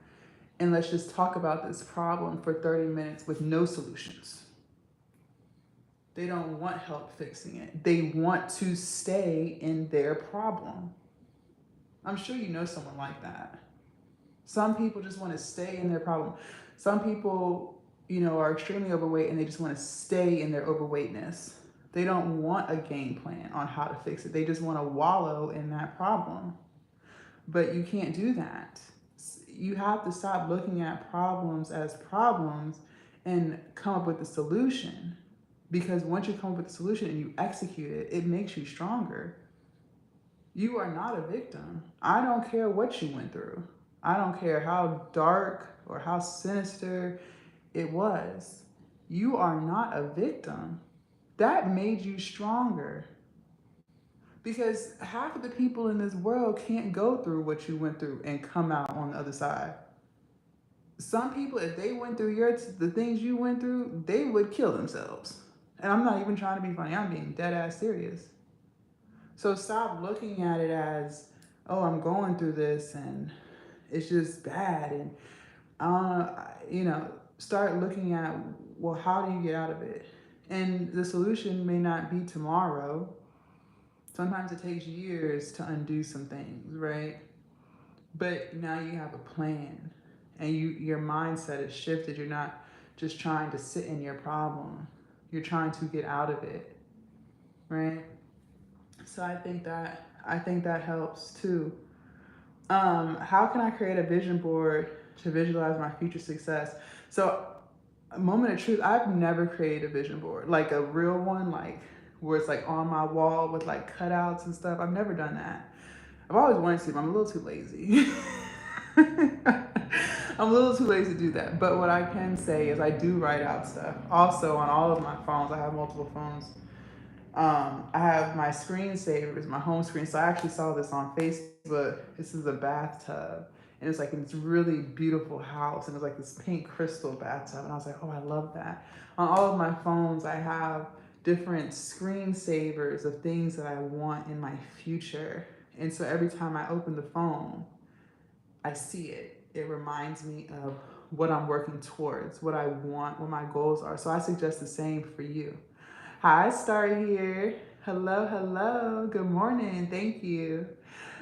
Speaker 1: and let's just talk about this problem for 30 minutes with no solutions. They don't want help fixing it. They want to stay in their problem. I'm sure you know someone like that. Some people just want to stay in their problem. Some people, are extremely overweight and they just want to stay in their overweightness. They don't want a game plan on how to fix it. They just want to wallow in that problem. But you can't do that. You have to stop looking at problems as problems and come up with the solution. Because once you come up with the solution and you execute it, it makes you stronger. You are not a victim. I don't care what you went through. I don't care how dark or how sinister it was. You are not a victim. That made you stronger. Because half of the people in this world can't go through what you went through and come out on the other side. Some people, if they went through the things you went through, they would kill themselves. And I'm not even trying to be funny. I'm being dead ass serious. So stop looking at it as, oh, I'm going through this and it's just bad. And, start looking at, well, how do you get out of it? And the solution may not be tomorrow. Sometimes it takes years to undo some things, right? But now you have a plan and your mindset is shifted. You're not just trying to sit in your problem. You're trying to get out of it, right? So I think that helps too. How can I create a vision board to visualize my future success? So, a moment of truth, I've never created a vision board, like a real one, like where it's like on my wall with like cutouts and stuff. I've never done that. I've always wanted to, but I'm a little too lazy. I'm a little too lazy to do that. But what I can say is I do write out stuff. Also, on all of my phones, I have multiple phones. I have my screensavers, my home screen. So I actually saw this on Facebook. This is a bathtub. And it's like this really beautiful house. And it's like this pink crystal bathtub. And I was like, oh, I love that. On all of my phones, I have different screensavers of things that I want in my future. And so every time I open the phone, I see it. It reminds me of what I'm working towards, what I want, what my goals are. So I suggest the same for you. Hi, Star here. Hello, hello. Good morning. Thank you.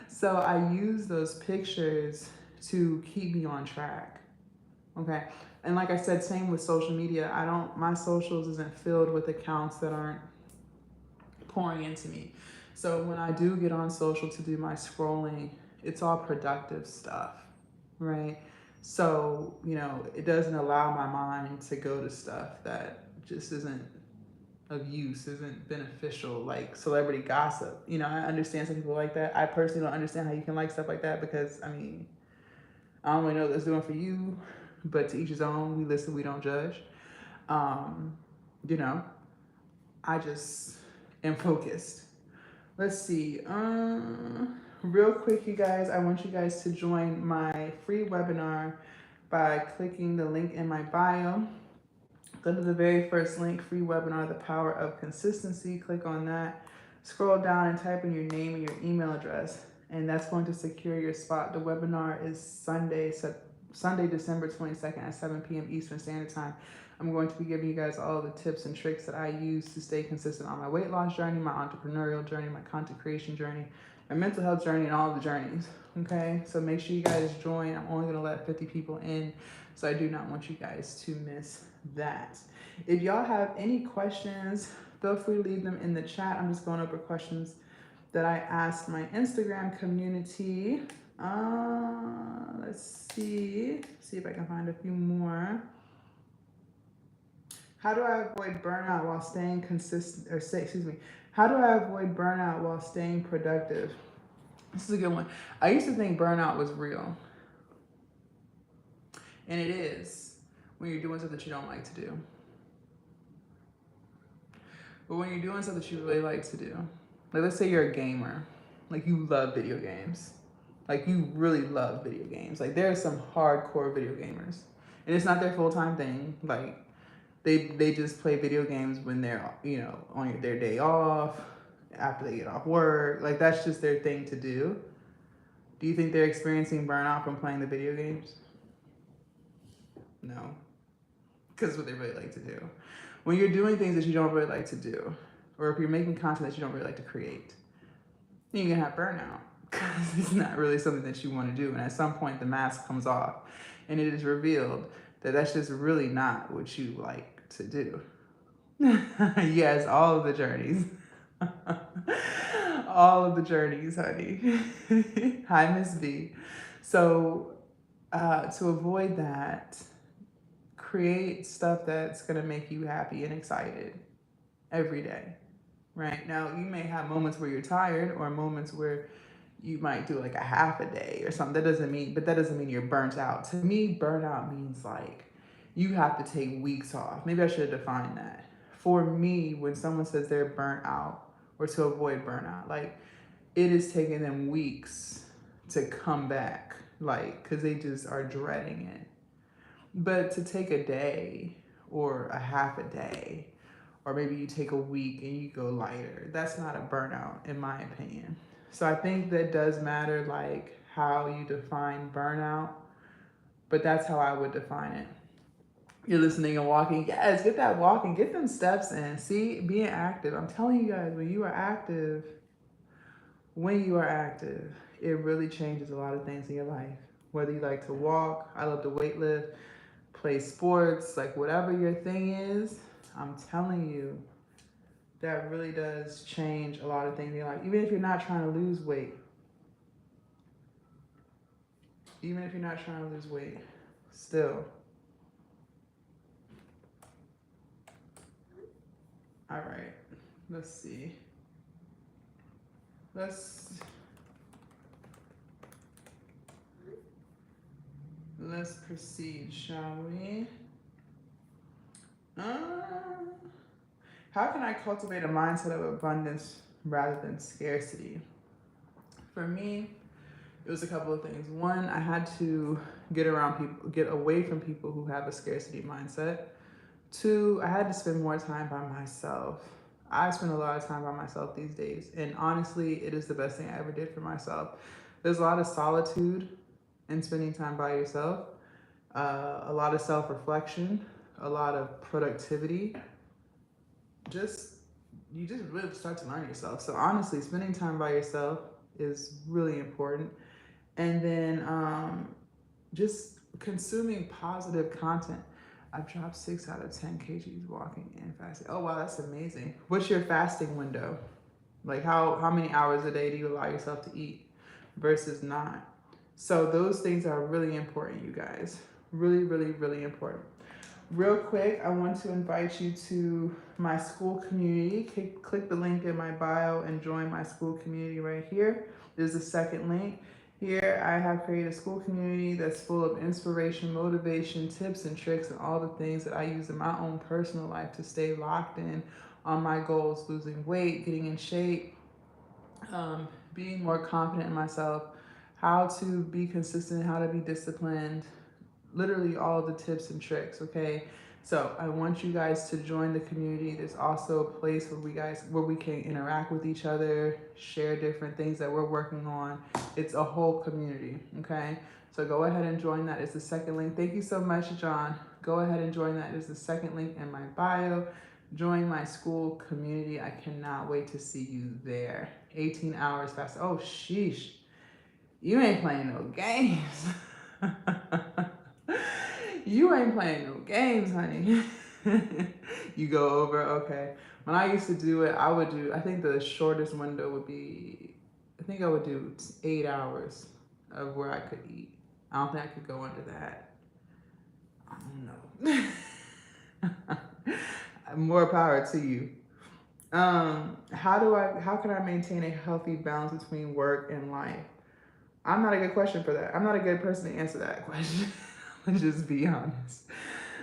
Speaker 1: So I use those pictures to keep me on track. Okay. And like I said, same with social media. My socials isn't filled with accounts that aren't pouring into me. So when I do get on social to do my scrolling, it's all productive stuff, right? So, it doesn't allow my mind to go to stuff that just isn't of use, isn't beneficial, like celebrity gossip. I understand some people like that. I personally don't understand how you can like stuff like that because, I don't really know what that's doing for you, but to each his own. We listen, we don't judge. Um, you know, I just am focused. Let's see. Real quick, you guys, I want you guys to join my free webinar by clicking the link in my bio. Go to the very first link, free webinar, The Power of Consistency. Click on that. Scroll down and type in your name and your email address, and that's going to secure your spot. The webinar is Sunday, December 22nd at 7 p.m. Eastern Standard Time. I'm going to be giving you guys all the tips and tricks that I use to stay consistent on my weight loss journey, my entrepreneurial journey, my content creation journey, my mental health journey, and all of the journeys. Okay, so make sure you guys join. I'm only going to let 50 people in, so I do not want you guys to miss that. If y'all have any questions, feel free to leave them in the chat. I'm just going over questions that I asked my Instagram community. Let's see if I can find a few more. How do I avoid burnout while staying consistent, how do I avoid burnout while staying productive? This is a good one. I used to think burnout was real. And it is when you're doing something that you don't like to do. But when you're doing something that you really like to do, like let's say you're a gamer, like you love video games. Like you really love video games. Like there are some hardcore video gamers. And it's not their full-time thing. Like they just play video games when they're, on their day off, after they get off work. Like that's just their thing to do. Do you think they're experiencing burnout from playing the video games? No. Because it's what they really like to do. When you're doing things that you don't really like to do, or if you're making content that you don't really like to create, then you're gonna have burnout because it's not really something that you want to do. And at some point the mask comes off and it is revealed that that's just really not what you like to do. Yes, all of the journeys. All of the journeys, honey. Hi, Miss B. So to avoid that, create stuff that's going to make you happy and excited every day. Right now, you may have moments where you're tired or moments where you might do like a half a day or something. That doesn't mean you're burnt out. To me, burnout means like you have to take weeks off. Maybe I should have defined that. For me, when someone says they're burnt out or to avoid burnout, like it is taking them weeks to come back, like, because they just are dreading it. But to take a day or a half a day, or maybe you take a week and you go lighter, that's not a burnout, in my opinion. So I think that does matter, like how you define burnout, but that's how I would define it. You're listening and walking. Yes, get that walking, get them steps in. See, being active. I'm telling you guys, when you are active, it really changes a lot of things in your life. Whether you like to walk, I love to weight lift, play sports, like whatever your thing is, I'm telling you, that really does change a lot of things in your life. Even if you're not trying to lose weight, still. All right, let's see. Let's let's proceed, shall we? How can I cultivate a mindset of abundance rather than scarcity? For me, it was a couple of things. One, I had to get away from people who have a scarcity mindset. Two, I had to spend more time by myself. I spend a lot of time by myself these days, and honestly, it is the best thing I ever did for myself. There's a lot of solitude in spending time by yourself, a lot of self-reflection, a lot of productivity. Just you just really start to learn yourself. So honestly, spending time by yourself is really important. And then just consuming positive content. I've dropped 6 out of 10 kgs walking and fasting. Oh wow, that's amazing. What's your fasting window? Like how many hours a day do you allow yourself to eat versus not? So those things are really important, you guys. Really, really, really important. Real quick, I want to invite you to my school community. Click the link in my bio and join my school community right here. There's a second link. Here, I have created a school community that's full of inspiration, motivation, tips, and tricks, and all the things that I use in my own personal life to stay locked in on my goals: losing weight, getting in shape, being more confident in myself, how to be consistent, how to be disciplined, literally all the tips and tricks, okay? So I want you guys to join the community. There's also a place where we can interact with each other, share different things that we're working on. It's a whole community, okay? So go ahead and join that. It's the second link. Thank you so much, John. Go ahead and join that. It's the second link in my bio. Join my school community. I cannot wait to see you there. 18 hours fast. Oh, sheesh. You ain't playing no games. You ain't playing no games, honey. You go over, okay. When I used to do it, I think the shortest window would be, I think I would do 8 hours of where I could eat. I don't think I could go under that. I don't know. More power to you. How can I maintain a healthy balance between work and life? I'm not a good question for that. I'm not a good person to answer that question. Let's just be honest.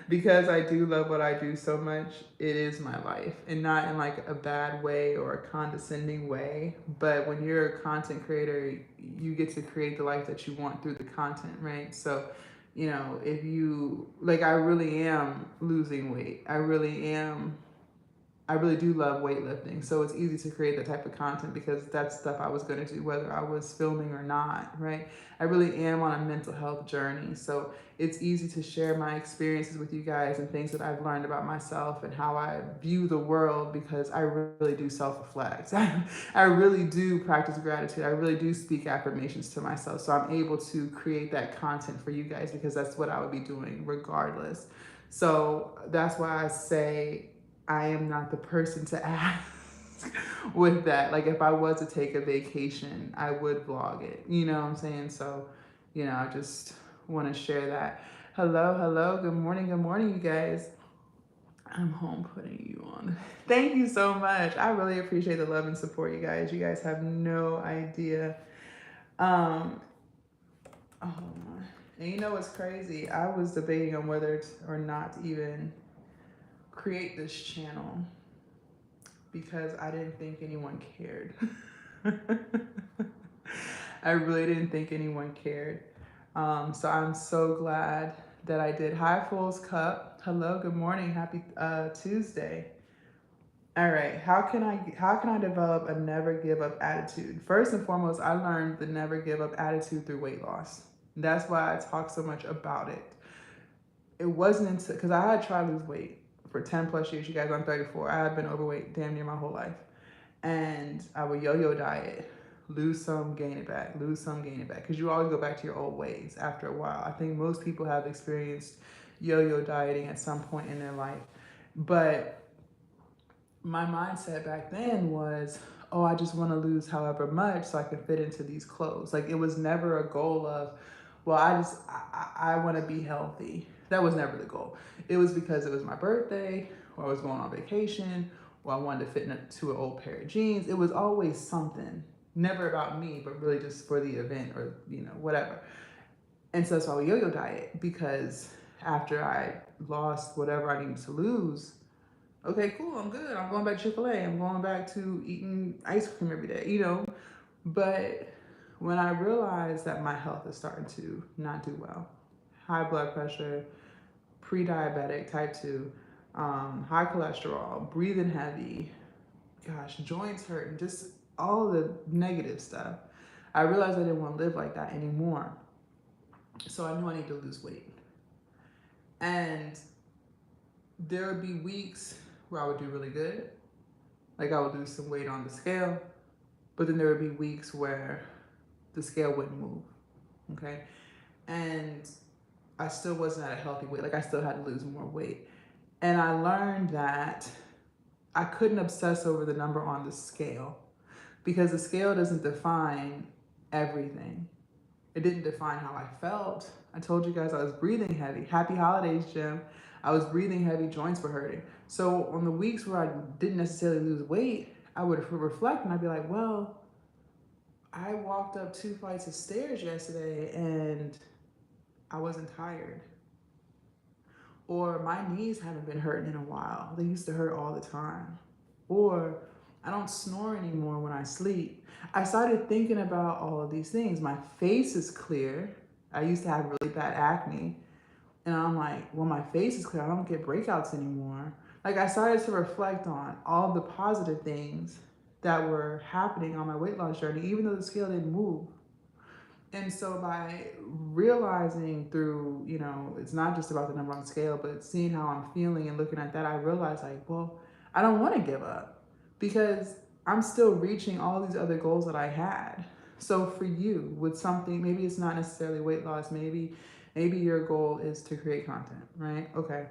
Speaker 1: Because I do love what I do so much, it is my life. And not in like a bad way or a condescending way. But when you're a content creator, you get to create the life that you want through the content, right? So, if you, like, I really am losing weight. I really do love weightlifting, so it's easy to create that type of content because that's stuff I was going to do whether I was filming or not, right? I really am on a mental health journey, so it's easy to share my experiences with you guys and things that I've learned about myself and how I view the world because I really do self-reflect. I really do practice gratitude. I really do speak affirmations to myself, so I'm able to create that content for you guys because that's what I would be doing regardless. So that's why I say I am not the person to ask with that. Like if I was to take a vacation, I would vlog it. You know what I'm saying? So, I just want to share that. Hello, hello. Good morning, you guys. I'm home putting you on. Thank you so much. I really appreciate the love and support, you guys. You guys have no idea. Um, oh my. And you know what's crazy? I was debating on whether or not to even create this channel because I didn't think anyone cared. I really didn't think anyone cared. So I'm so glad that I did. Hi, Fool's Cup. Hello, good morning. Happy Tuesday. All right. How can I develop a never give up attitude? First and foremost, I learned the never give up attitude through weight loss. That's why I talk so much about it. It wasn't until because I had tried to lose weight for 10 plus years. You guys, I'm 34. I had been overweight damn near my whole life. And I would yo-yo diet, lose some, gain it back, lose some, gain it back, because you always go back to your old ways after a while. I think most people have experienced yo-yo dieting at some point in their life. But my mindset back then was, oh, I just want to lose however much so I can fit into these clothes. Like, it was never a goal of, well, I want to be healthy. That was never the goal. It was because it was my birthday, or I was going on vacation, or I wanted to fit into an old pair of jeans. It was always something, never about me, but really just for the event or, whatever. And so that's why we yo-yo diet, because after I lost whatever I needed to lose, okay, cool, I'm good. I'm going back to Chick-fil-A. I'm going back to eating ice cream every day. But when I realized that my health is starting to not do well, high blood pressure, pre-diabetic, type 2, high cholesterol, breathing heavy, gosh, joints hurting, just all the negative stuff, I realized I didn't want to live like that anymore. So I knew I need to lose weight. And there would be weeks where I would do really good. Like, I would lose some weight on the scale, but then there would be weeks where the scale wouldn't move. Okay. And I still wasn't at a healthy weight. Like, I still had to lose more weight. And I learned that I couldn't obsess over the number on the scale, because the scale doesn't define everything. It didn't define how I felt. I told you guys I was breathing heavy. Happy holidays, Jim. I was breathing heavy, joints were hurting. So on the weeks where I didn't necessarily lose weight, I would reflect and I'd be like, well, I walked up 2 flights of stairs yesterday and I wasn't tired. Or my knees haven't been hurting in a while. They used to hurt all the time. Or I don't snore anymore when I sleep. I started thinking about all of these things. My face is clear. I used to have really bad acne. And I'm like, well, my face is clear. I don't get breakouts anymore. Like, I started to reflect on all the positive things that were happening on my weight loss journey, even though the scale didn't move. And so by realizing through, it's not just about the number on the scale, but seeing how I'm feeling and looking at that, I realized, like, well, I don't want to give up, because I'm still reaching all these other goals that I had. So for you, with something, maybe it's not necessarily weight loss, maybe your goal is to create content, right? Okay.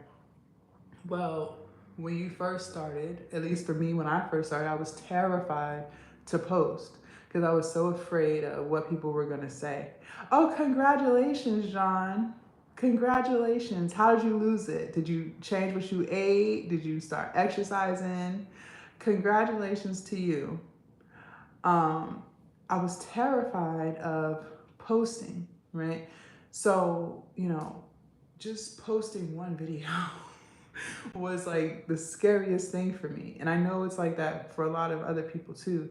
Speaker 1: Well, when you first started, at least for me, when I first started, I was terrified to post because I was so afraid of what people were going to say. Oh, congratulations, John. Congratulations. How did you lose it? Did you change what you ate? Did you start exercising? Congratulations to you. I was terrified of posting, right? So, just posting one video was like the scariest thing for me. And I know it's like that for a lot of other people too.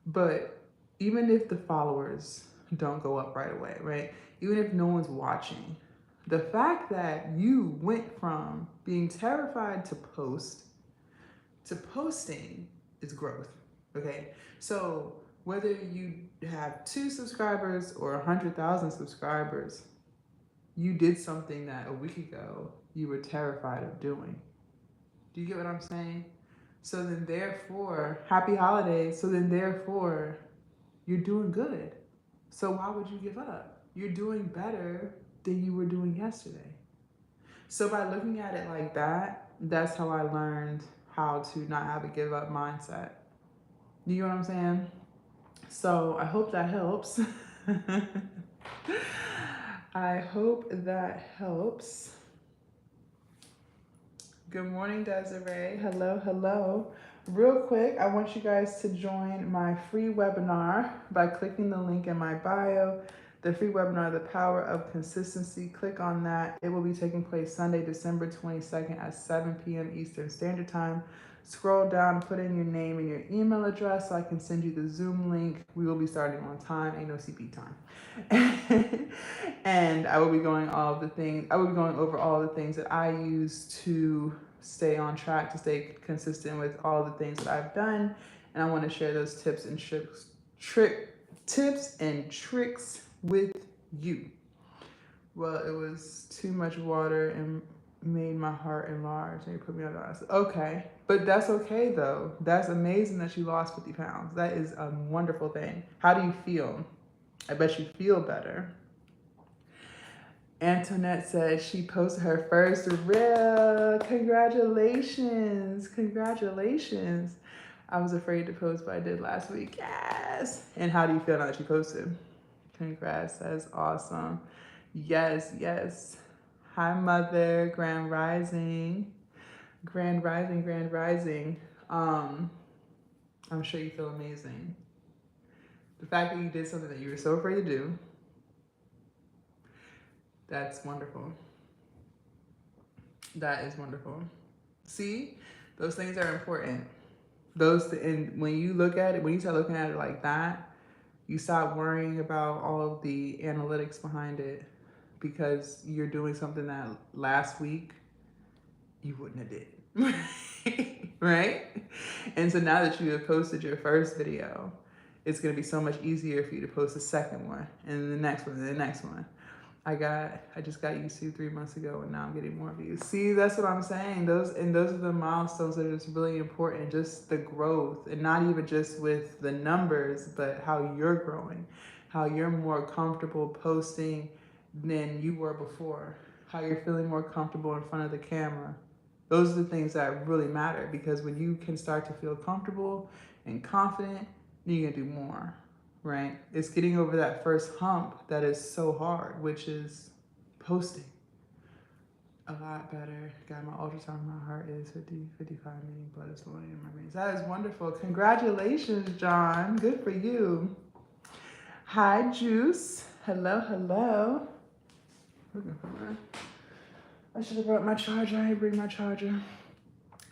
Speaker 1: But even if the followers don't go up right away, right? Even if no one's watching, the fact that you went from being terrified to post to posting is growth, okay? So whether you have 2 subscribers or 100,000 subscribers, you did something that a week ago you were terrified of doing. Do you get what I'm saying? So then therefore, happy holidays. So then therefore, you're doing good. So why would you give up? You're doing better than you were doing yesterday. So by looking at it like that, that's how I learned how to not have a give up mindset. You know what I'm saying? So I hope that helps. I hope that helps. Good morning, Desiree. Hello, hello. Real quick, I want you guys to join my free webinar by clicking the link in my bio. The free webinar, The Power of Consistency. Click on that. It will be taking place Sunday, December 22nd at 7 p.m. Eastern Standard Time. Scroll down, put in your name and your email address so I can send you the Zoom link. We will be starting on time. Ain't no CP time. And I will be going over all the things that I use to stay on track, to stay consistent with all the things that I've done. And I want to share those tips and tricks with you. Well, it was too much water and made my heart enlarge and put me on ice. Okay, but that's okay though. That's amazing that you lost 50 pounds. That is a wonderful thing. How do you feel? I bet you feel better. Antoinette said she posted her first reel. Congratulations. Congratulations. I was afraid to post, but I did last week. Yes. And how do you feel now that you posted? Congrats. That's awesome. Yes, yes. Hi, Mother. Grand Rising. Grand Rising, Grand Rising. I'm sure you feel amazing. The fact that you did something that you were so afraid to do, that's wonderful. That is wonderful. See, those things are important. And when you look at it, when you start looking at it like that, you stop worrying about all of the analytics behind it, because you're doing something that last week you wouldn't have did. Right? And so now that you have posted your first video, it's going to be so much easier for you to post the second one and the next one and the next one. I just got YouTube 3 months ago, and now I'm getting more views. See, that's what I'm saying. Those are the milestones that are just really important. Just the growth, and not even just with the numbers, but how you're growing, how you're more comfortable posting than you were before, how you're feeling more comfortable in front of the camera. Those are the things that really matter, because when you can start to feel comfortable and confident, then you can do more. Right? It's getting over that first hump that is so hard, which is posting. A lot better. Got my ultrasound, my heart is 50, 55, meaning blood is flowing in my veins. That is wonderful. Congratulations, John. Good for you. Hi, Juice. Hello, hello. I should have brought my charger. I didn't bring my charger.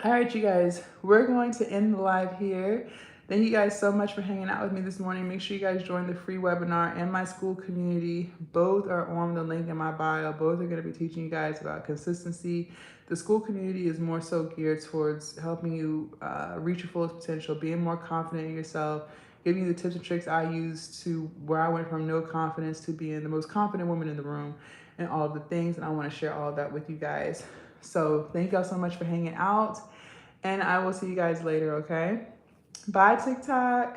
Speaker 1: All right, you guys. We're going to end the live here. Thank you guys so much for hanging out with me this morning. Make sure you guys join the free webinar and my school community. Both are on the link in my bio. Both are going to be teaching you guys about consistency. The school community is more so geared towards helping you reach your fullest potential, being more confident in yourself, giving you the tips and tricks I use to where I went from no confidence to being the most confident woman in the room, and all of the things. And I want to share all of that with you guys. So thank y'all so much for hanging out, and I will see you guys later, okay? Bye, TikTok.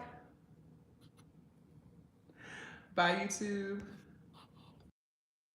Speaker 1: Bye, YouTube.